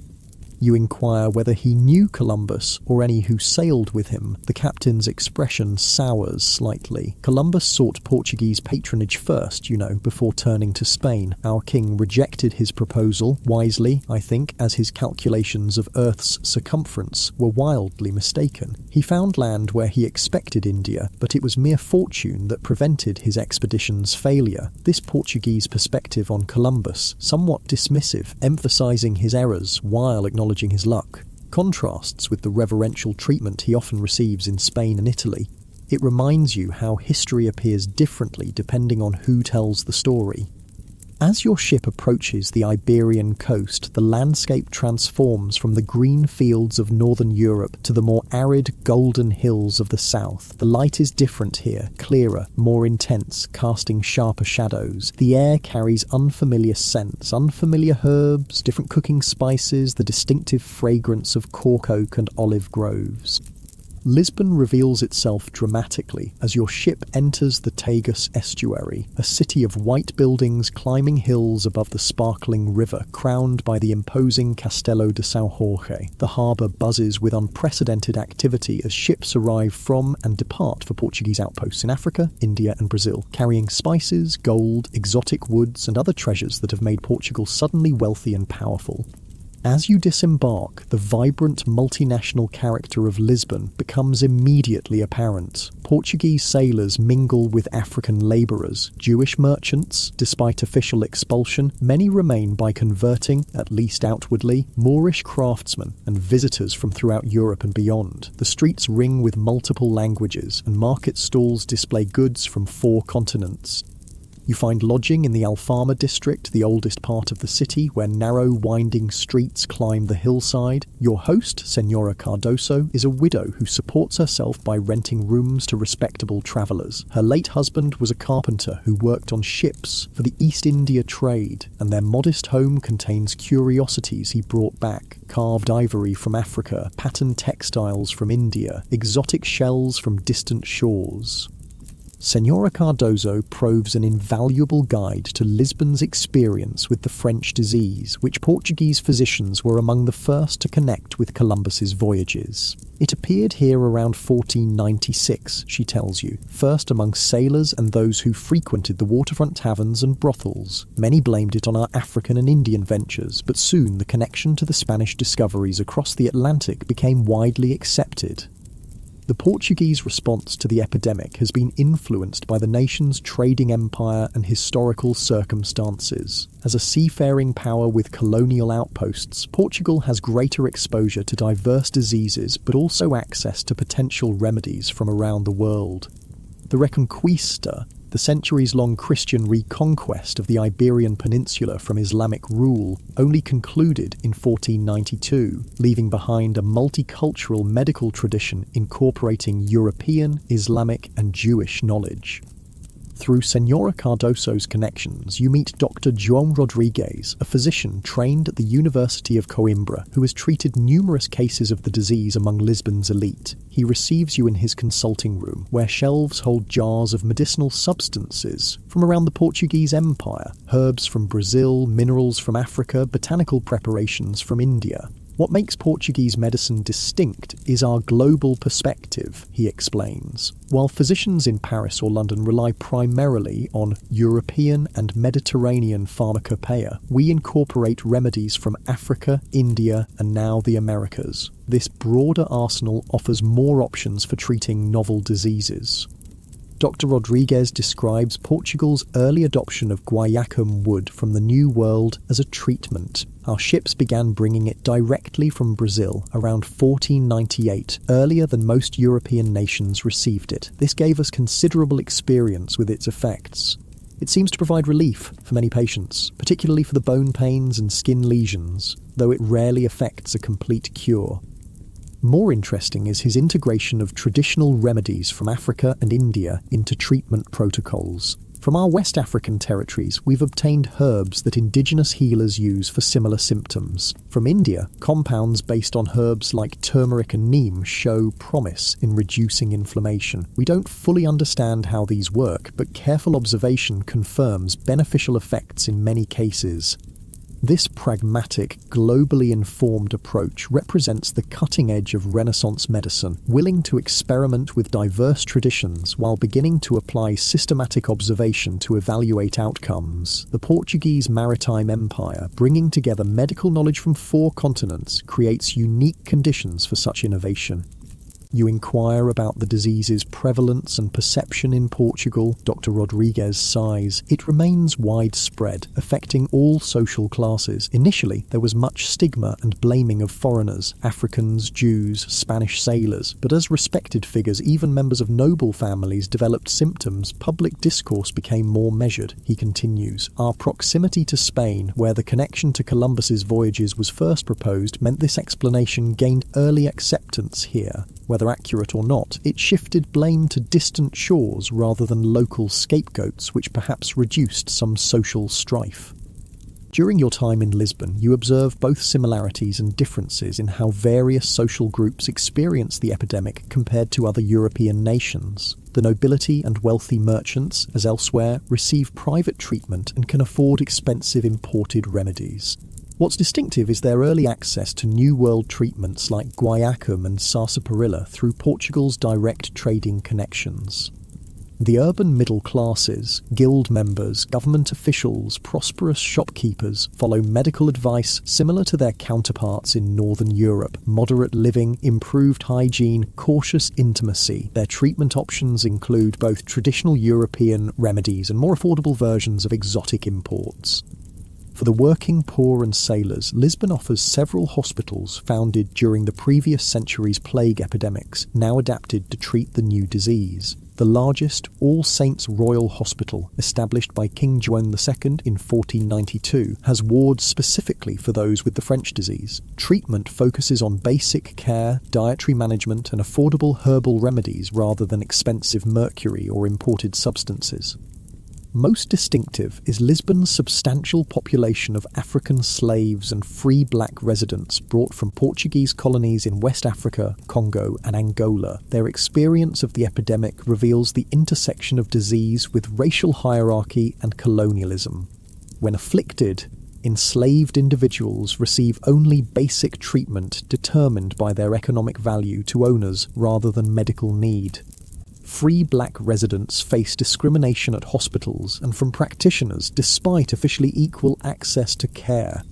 You inquire whether he knew Columbus or any who sailed with him. The captain's expression sours slightly. Columbus sought Portuguese patronage first, before turning to Spain. Our king rejected his proposal, wisely, I think, as his calculations of Earth's circumference were wildly mistaken. He found land where he expected India, but it was mere fortune that prevented his expedition's failure. This Portuguese perspective on Columbus, somewhat dismissive, emphasizing his errors while acknowledging his luck, contrasts with the reverential treatment he often receives in Spain and Italy. It reminds you how history appears differently depending on who tells the story. As your ship approaches the Iberian coast, the landscape transforms from the green fields of northern Europe to the more arid, golden hills of the south. The light is different here, clearer, more intense, casting sharper shadows. The air carries unfamiliar scents, unfamiliar herbs, different cooking spices, the distinctive fragrance of cork oak and olive groves. Lisbon reveals itself dramatically as your ship enters the Tagus estuary, a city of white buildings climbing hills above the sparkling river, crowned by the imposing Castelo de São Jorge. The harbour buzzes with unprecedented activity as ships arrive from and depart for Portuguese outposts in Africa, India and Brazil, carrying spices, gold, exotic woods and other treasures that have made Portugal suddenly wealthy and powerful. As you disembark, the vibrant multinational character of Lisbon becomes immediately apparent. Portuguese sailors mingle with African labourers, Jewish merchants. Despite official expulsion, many remain by converting, at least outwardly, Moorish craftsmen and visitors from throughout Europe and beyond. The streets ring with multiple languages, and market stalls display goods from 4 continents. You find lodging in the Alfama district, the oldest part of the city, where narrow, winding streets climb the hillside. Your host, Senora Cardoso, is a widow who supports herself by renting rooms to respectable travellers. Her late husband was a carpenter who worked on ships for the East India trade, and their modest home contains curiosities he brought back. Carved ivory from Africa, patterned textiles from India, exotic shells from distant shores. Senora Cardoso proves an invaluable guide to Lisbon's experience with the French disease, which Portuguese physicians were among the first to connect with Columbus's voyages. It appeared here around 1496, she tells you, first among sailors and those who frequented the waterfront taverns and brothels. Many blamed it on our African and Indian ventures, but soon the connection to the Spanish discoveries across the Atlantic became widely accepted. The Portuguese response to the epidemic has been influenced by the nation's trading empire and historical circumstances. As a seafaring power with colonial outposts, Portugal has greater exposure to diverse diseases but also access to potential remedies from around the world. The Reconquista The centuries-long Christian reconquest of the Iberian Peninsula from Islamic rule only concluded in 1492, leaving behind a multicultural medical tradition incorporating European, Islamic, and Jewish knowledge. Through Senora Cardoso's connections, you meet Dr. João Rodrigues, a physician trained at the University of Coimbra who has treated numerous cases of the disease among Lisbon's elite. He receives you in his consulting room, where shelves hold jars of medicinal substances from around the Portuguese Empire, herbs from Brazil, minerals from Africa, botanical preparations from India. What makes Portuguese medicine distinct is our global perspective, he explains. While physicians in Paris or London rely primarily on European and Mediterranean pharmacopoeia, we incorporate remedies from Africa, India, and now the Americas. This broader arsenal offers more options for treating novel diseases. Dr. Rodrigues describes Portugal's early adoption of guaiacum wood from the New World as a treatment. Our ships began bringing it directly from Brazil around 1498, earlier than most European nations received it. This gave us considerable experience with its effects. It seems to provide relief for many patients, particularly for the bone pains and skin lesions, though it rarely affects a complete cure. More interesting is his integration of traditional remedies from Africa and India into treatment protocols. From our West African territories, we've obtained herbs that indigenous healers use for similar symptoms. From India, compounds based on herbs like turmeric and neem show promise in reducing inflammation. We don't fully understand how these work, but careful observation confirms beneficial effects in many cases. This pragmatic, globally informed approach represents the cutting edge of Renaissance medicine, willing to experiment with diverse traditions while beginning to apply systematic observation to evaluate outcomes. The Portuguese Maritime Empire, bringing together medical knowledge from 4 continents, creates unique conditions for such innovation. You inquire about the disease's prevalence and perception in Portugal. Dr. Rodrigues sighs. It remains widespread, affecting all social classes. Initially, there was much stigma and blaming of foreigners, Africans, Jews, Spanish sailors. But as respected figures, even members of noble families, developed symptoms, public discourse became more measured. He continues, our proximity to Spain, where the connection to Columbus's voyages was first proposed, meant this explanation gained early acceptance here. Whether accurate or not, it shifted blame to distant shores rather than local scapegoats, which perhaps reduced some social strife. During your time in Lisbon, you observe both similarities and differences in how various social groups experience the epidemic compared to other European nations. The nobility and wealthy merchants, as elsewhere, receive private treatment and can afford expensive imported remedies. What's distinctive is their early access to New World treatments like guaiacum and sarsaparilla through Portugal's direct trading connections. The urban middle classes, guild members, government officials, prosperous shopkeepers follow medical advice similar to their counterparts in Northern Europe. Moderate living, improved hygiene, cautious intimacy. Their treatment options include both traditional European remedies and more affordable versions of exotic imports. For the working poor and sailors, Lisbon offers several hospitals founded during the previous century's plague epidemics, now adapted to treat the new disease. The largest, All Saints Royal Hospital, established by King Joan II in 1492, has wards specifically for those with the French disease. Treatment focuses on basic care, dietary management, and affordable herbal remedies rather than expensive mercury or imported substances. Most distinctive is Lisbon's substantial population of African slaves and free black residents brought from Portuguese colonies in West Africa, Congo, and Angola. Their experience of the epidemic reveals the intersection of disease with racial hierarchy and colonialism. When afflicted, enslaved individuals receive only basic treatment determined by their economic value to owners rather than medical need. Free black residents face discrimination at hospitals and from practitioners despite officially equal access to care.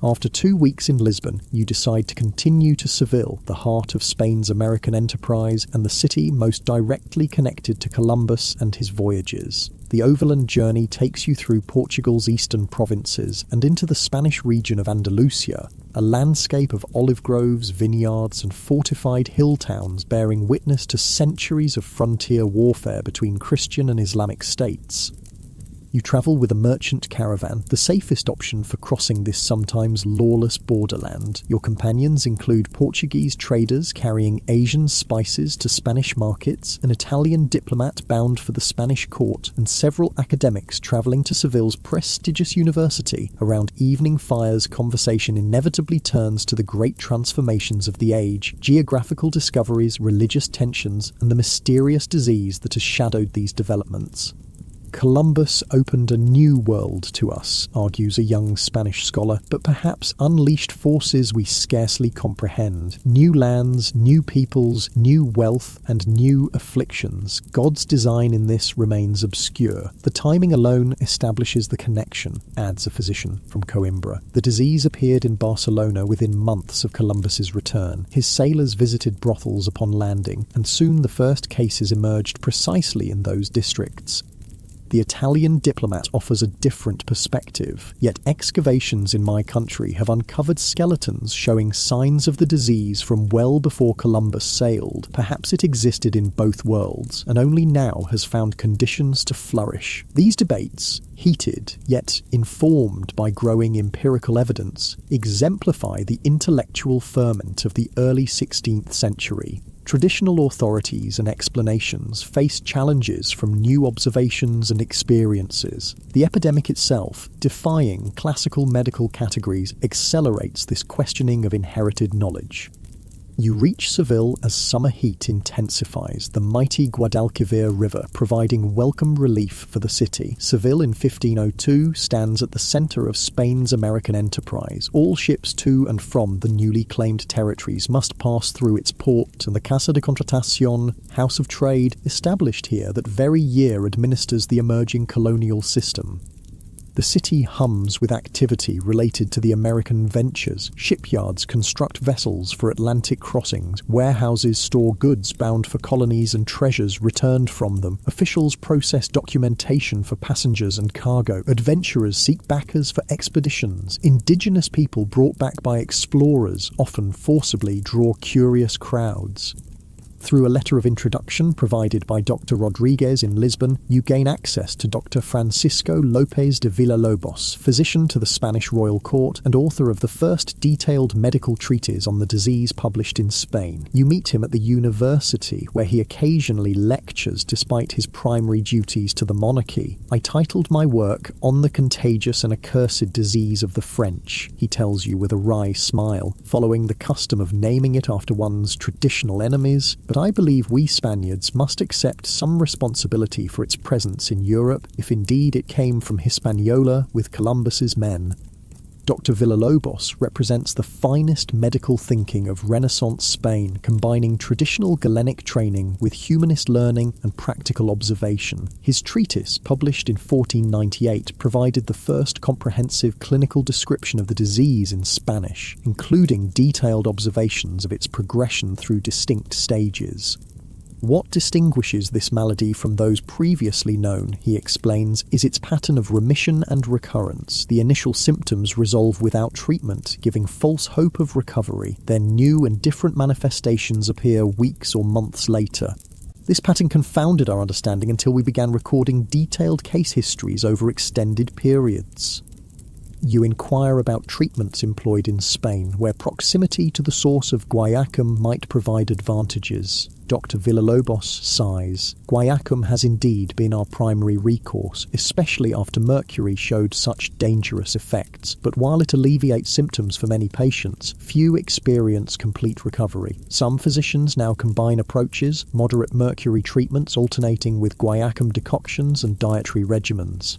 After 2 weeks in Lisbon, you decide to continue to Seville, the heart of Spain's American enterprise and the city most directly connected to Columbus and his voyages. The overland journey takes you through Portugal's eastern provinces and into the Spanish region of Andalusia, a landscape of olive groves, vineyards, and fortified hill towns bearing witness to centuries of frontier warfare between Christian and Islamic states. You travel with a merchant caravan, the safest option for crossing this sometimes lawless borderland. Your companions include Portuguese traders carrying Asian spices to Spanish markets, an Italian diplomat bound for the Spanish court, and several academics travelling to Seville's prestigious university. Around evening fires, conversation inevitably turns to the great transformations of the age, geographical discoveries, religious tensions, and the mysterious disease that has shadowed these developments. Columbus opened a new world to us, argues a young Spanish scholar, but perhaps unleashed forces we scarcely comprehend. New lands, new peoples, new wealth, and new afflictions. God's design in this remains obscure. The timing alone establishes the connection, adds a physician from Coimbra. The disease appeared in Barcelona within months of Columbus's return. His sailors visited brothels upon landing, and soon the first cases emerged precisely in those districts. The Italian diplomat offers a different perspective, yet excavations in my country have uncovered skeletons showing signs of the disease from well before Columbus sailed. Perhaps it existed in both worlds, and only now has found conditions to flourish. These debates, heated, yet informed by growing empirical evidence, exemplify the intellectual ferment of the early 16th century. Traditional authorities and explanations face challenges from new observations and experiences. The epidemic itself, defying classical medical categories, accelerates this questioning of inherited knowledge. You reach Seville as summer heat intensifies, the mighty Guadalquivir River providing welcome relief for the city. Seville in 1502 stands at the centre of Spain's American enterprise. All ships to and from the newly claimed territories must pass through its port, and the Casa de Contratación, House of Trade, established here that very year administers the emerging colonial system. The city hums with activity related to the American ventures. Shipyards construct vessels for Atlantic crossings. Warehouses store goods bound for colonies and treasures returned from them. Officials process documentation for passengers and cargo. Adventurers seek backers for expeditions. Indigenous people brought back by explorers often forcibly draw curious crowds. Through a letter of introduction provided by Dr. Rodriguez in Lisbon, you gain access to Dr. Francisco López de Villalobos, physician to the Spanish royal court and author of the first detailed medical treatise on the disease published in Spain. You meet him at the university, where he occasionally lectures despite his primary duties to the monarchy. I titled my work On the Contagious and Accursed Disease of the French, he tells you with a wry smile, following the custom of naming it after one's traditional enemies. But I believe we Spaniards must accept some responsibility for its presence in Europe, if indeed it came from Hispaniola with Columbus's men. Dr. Villalobos represents the finest medical thinking of Renaissance Spain, combining traditional Galenic training with humanist learning and practical observation. His treatise, published in 1498, provided the first comprehensive clinical description of the disease in Spanish, including detailed observations of its progression through distinct stages. What distinguishes this malady from those previously known, he explains, is its pattern of remission and recurrence. The initial symptoms resolve without treatment, giving false hope of recovery. Then new and different manifestations appear weeks or months later. This pattern confounded our understanding until we began recording detailed case histories over extended periods. You inquire about treatments employed in Spain, where proximity to the source of guaiacum might provide advantages. Dr. Villalobos sighs. Guaiacum has indeed been our primary recourse, especially after mercury showed such dangerous effects. But while it alleviates symptoms for many patients, few experience complete recovery. Some physicians now combine approaches, moderate mercury treatments alternating with guaiacum decoctions and dietary regimens.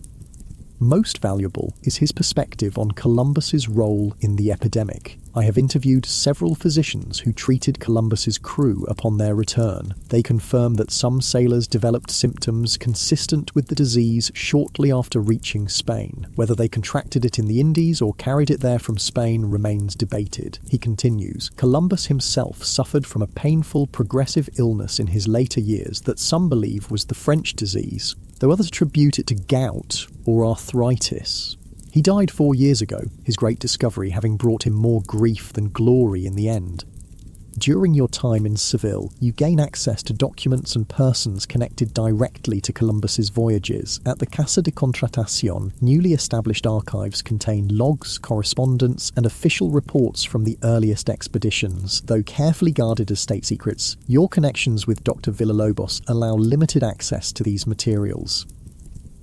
Most valuable is his perspective on Columbus's role in the epidemic. I have interviewed several physicians who treated Columbus's crew upon their return. They confirm that some sailors developed symptoms consistent with the disease shortly after reaching Spain. Whether they contracted it in the Indies or carried it there from Spain remains debated. He continues, Columbus himself suffered from a painful progressive illness in his later years that some believe was the French disease, though others attribute it to gout or arthritis. He died 4 years ago, his great discovery having brought him more grief than glory in the end. During your time in Seville, you gain access to documents and persons connected directly to Columbus's voyages. At the Casa de Contratación, newly established archives contain logs, correspondence, and official reports from the earliest expeditions. Though carefully guarded as state secrets, your connections with Dr. Villalobos allow limited access to these materials.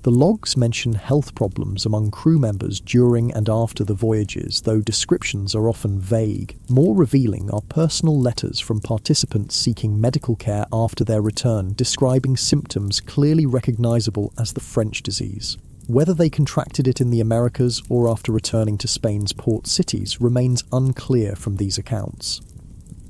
The logs mention health problems among crew members during and after the voyages, though descriptions are often vague. More revealing are personal letters from participants seeking medical care after their return, describing symptoms clearly recognizable as the French disease. Whether they contracted it in the Americas or after returning to Spain's port cities remains unclear from these accounts.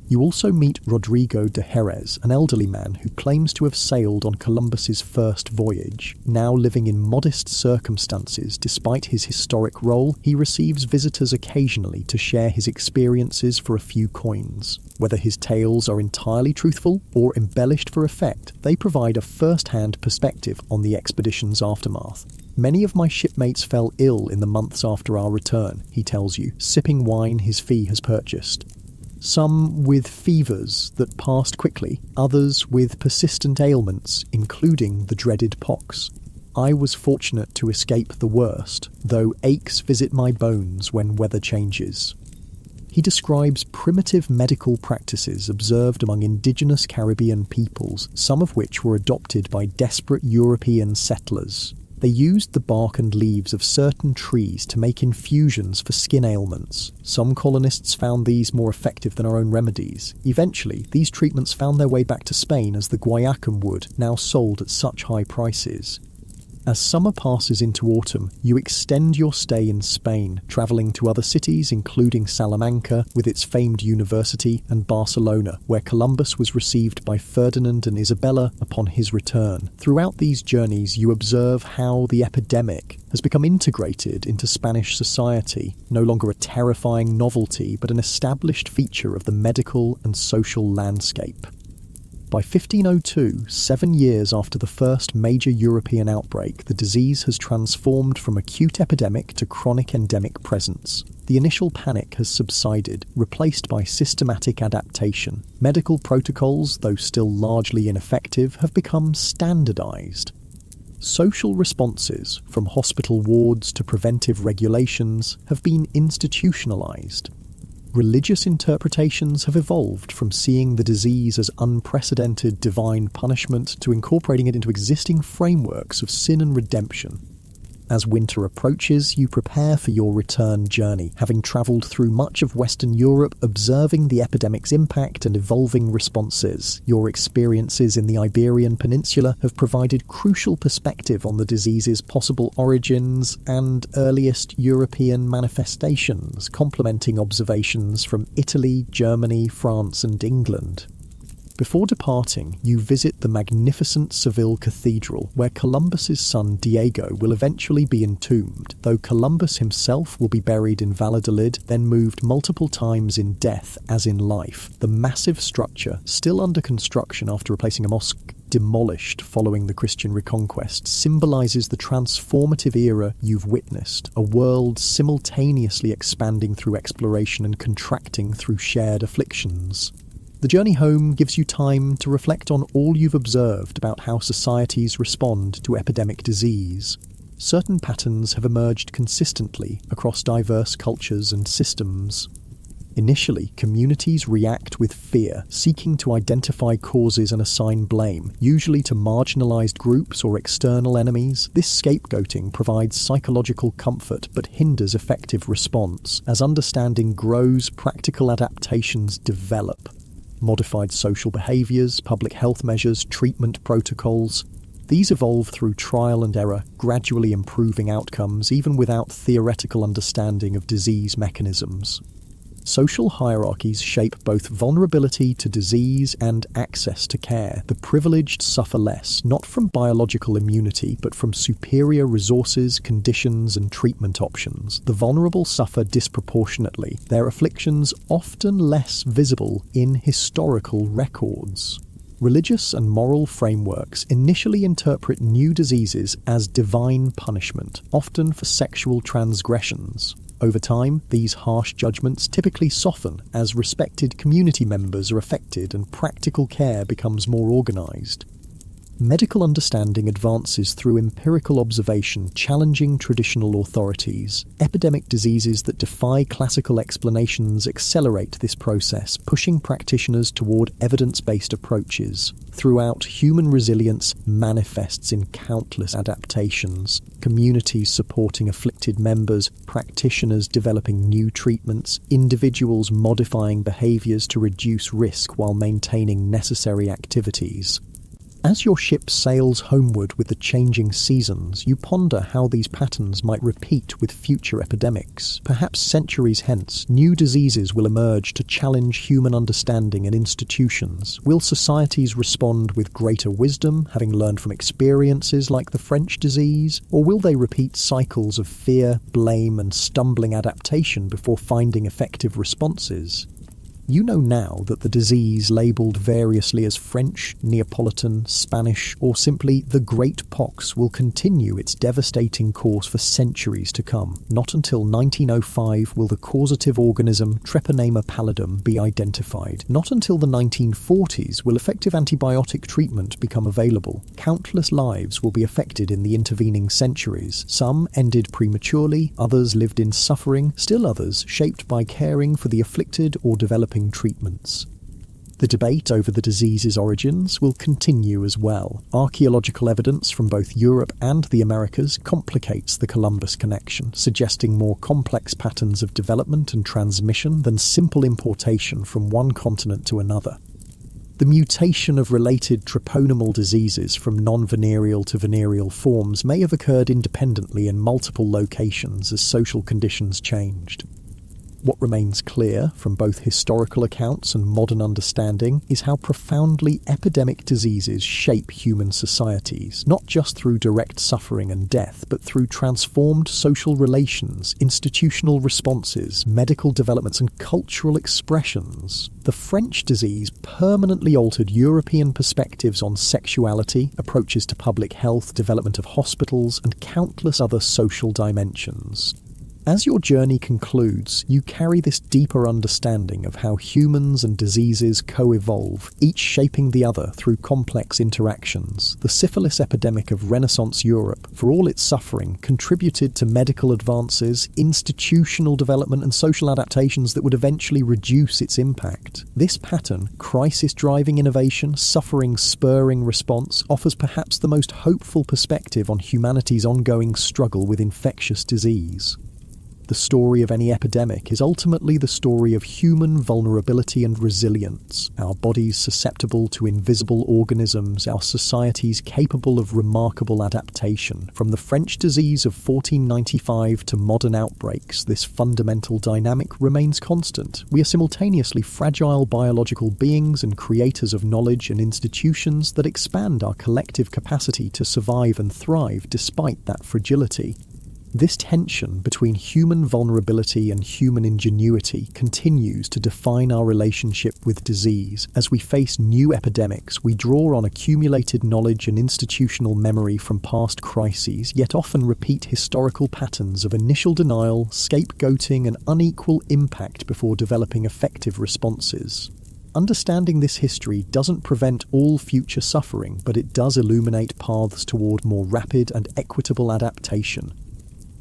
You also meet Rodrigo de Jerez, an elderly man who claims to have sailed on Columbus's first voyage. Now living in modest circumstances despite his historic role, he receives visitors occasionally to share his experiences for a few coins. Whether his tales are entirely truthful or embellished for effect, they provide a first-hand perspective on the expedition's aftermath. Many of my shipmates fell ill in the months after our return, he tells you, sipping wine his fee has purchased. Some with fevers that passed quickly, others with persistent ailments, including the dreaded pox. I was fortunate to escape the worst, though aches visit my bones when weather changes. He describes primitive medical practices observed among indigenous Caribbean peoples, some of which were adopted by desperate European settlers. They used the bark and leaves of certain trees to make infusions for skin ailments. Some colonists found these more effective than our own remedies. Eventually, these treatments found their way back to Spain as the guayacum wood, now sold at such high prices. As summer passes into autumn, you extend your stay in Spain, travelling to other cities including Salamanca with its famed university and Barcelona, where Columbus was received by Ferdinand and Isabella upon his return. Throughout these journeys you observe how the epidemic has become integrated into Spanish society, no longer a terrifying novelty but an established feature of the medical and social landscape. By 1502, 7 years after the first major European outbreak, the disease has transformed from acute epidemic to chronic endemic presence. The initial panic has subsided, replaced by systematic adaptation. Medical protocols, though still largely ineffective, have become standardized. Social responses, from hospital wards to preventive regulations, have been institutionalized. Religious interpretations have evolved from seeing the disease as unprecedented divine punishment to incorporating it into existing frameworks of sin and redemption. As winter approaches, you prepare for your return journey, having travelled through much of Western Europe, observing the epidemic's impact and evolving responses. Your experiences in the Iberian Peninsula have provided crucial perspective on the disease's possible origins and earliest European manifestations, complementing observations from Italy, Germany, France and England. Before departing, you visit the magnificent Seville Cathedral, where Columbus's son Diego will eventually be entombed, though Columbus himself will be buried in Valladolid, then moved multiple times in death as in life. The massive structure, still under construction after replacing a mosque demolished following the Christian reconquest, symbolises the transformative era you've witnessed, a world simultaneously expanding through exploration and contracting through shared afflictions. The journey home gives you time to reflect on all you've observed about how societies respond to epidemic disease. Certain patterns have emerged consistently across diverse cultures and systems. Initially, communities react with fear, seeking to identify causes and assign blame, usually to marginalized groups or external enemies. This scapegoating provides psychological comfort but hinders effective response. As understanding grows, practical adaptations develop. Modified social behaviours, public health measures, treatment protocols. These evolve through trial and error, gradually improving outcomes even without theoretical understanding of disease mechanisms. Social hierarchies shape both vulnerability to disease and access to care. The privileged suffer less, not from biological immunity, but from superior resources, conditions, and treatment options. The vulnerable suffer disproportionately, their afflictions often less visible in historical records. Religious and moral frameworks initially interpret new diseases as divine punishment, often for sexual transgressions. Over time, these harsh judgments typically soften as respected community members are affected and practical care becomes more organized. Medical understanding advances through empirical observation, challenging traditional authorities. Epidemic diseases that defy classical explanations accelerate this process, pushing practitioners toward evidence-based approaches. Throughout, human resilience manifests in countless adaptations. Communities supporting afflicted members, practitioners developing new treatments, individuals modifying behaviors to reduce risk while maintaining necessary activities. As your ship sails homeward with the changing seasons, you ponder how these patterns might repeat with future epidemics. Perhaps centuries hence, new diseases will emerge to challenge human understanding and institutions. Will societies respond with greater wisdom, having learned from experiences like the French disease? Or will they repeat cycles of fear, blame, and stumbling adaptation before finding effective responses? You know now that the disease labelled variously as French, Neapolitan, Spanish, or simply the Great Pox will continue its devastating course for centuries to come. Not until 1905 will the causative organism Treponema pallidum be identified. Not until the 1940s will effective antibiotic treatment become available. Countless lives will be affected in the intervening centuries. Some ended prematurely, others lived in suffering, still others shaped by caring for the afflicted or developing treatments. The debate over the disease's origins will continue as well. Archaeological evidence from both Europe and the Americas complicates the Columbus connection, suggesting more complex patterns of development and transmission than simple importation from one continent to another. The mutation of related treponemal diseases from non-venereal to venereal forms may have occurred independently in multiple locations as social conditions changed. What remains clear from both historical accounts and modern understanding is how profoundly epidemic diseases shape human societies, not just through direct suffering and death, but through transformed social relations, institutional responses, medical developments, and cultural expressions. The French disease permanently altered European perspectives on sexuality, approaches to public health, development of hospitals, and countless other social dimensions. As your journey concludes, you carry this deeper understanding of how humans and diseases co-evolve, each shaping the other through complex interactions. The syphilis epidemic of Renaissance Europe, for all its suffering, contributed to medical advances, institutional development, and social adaptations that would eventually reduce its impact. This pattern, crisis-driving innovation, suffering-spurring response, offers perhaps the most hopeful perspective on humanity's ongoing struggle with infectious disease. The story of any epidemic is ultimately the story of human vulnerability and resilience, our bodies susceptible to invisible organisms, our societies capable of remarkable adaptation. From the French disease of 1495 to modern outbreaks, this fundamental dynamic remains constant. We are simultaneously fragile biological beings and creators of knowledge and institutions that expand our collective capacity to survive and thrive despite that fragility. This tension between human vulnerability and human ingenuity continues to define our relationship with disease. As we face new epidemics, we draw on accumulated knowledge and institutional memory from past crises, yet often repeat historical patterns of initial denial, scapegoating, and unequal impact before developing effective responses. Understanding this history doesn't prevent all future suffering, but it does illuminate paths toward more rapid and equitable adaptation.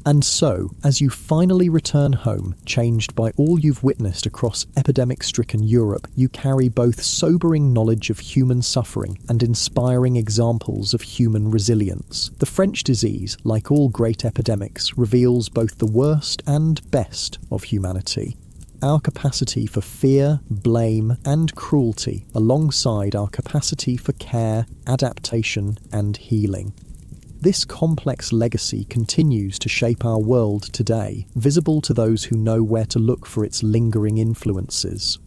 And so, as you finally return home, changed by all you've witnessed across epidemic-stricken Europe, you carry both sobering knowledge of human suffering and inspiring examples of human resilience. The French disease, like all great epidemics, reveals both the worst and best of humanity. our capacity for fear, blame, and cruelty, alongside our capacity for care, adaptation, and healing. This complex legacy continues to shape our world today, visible to those who know where to look for its lingering influences.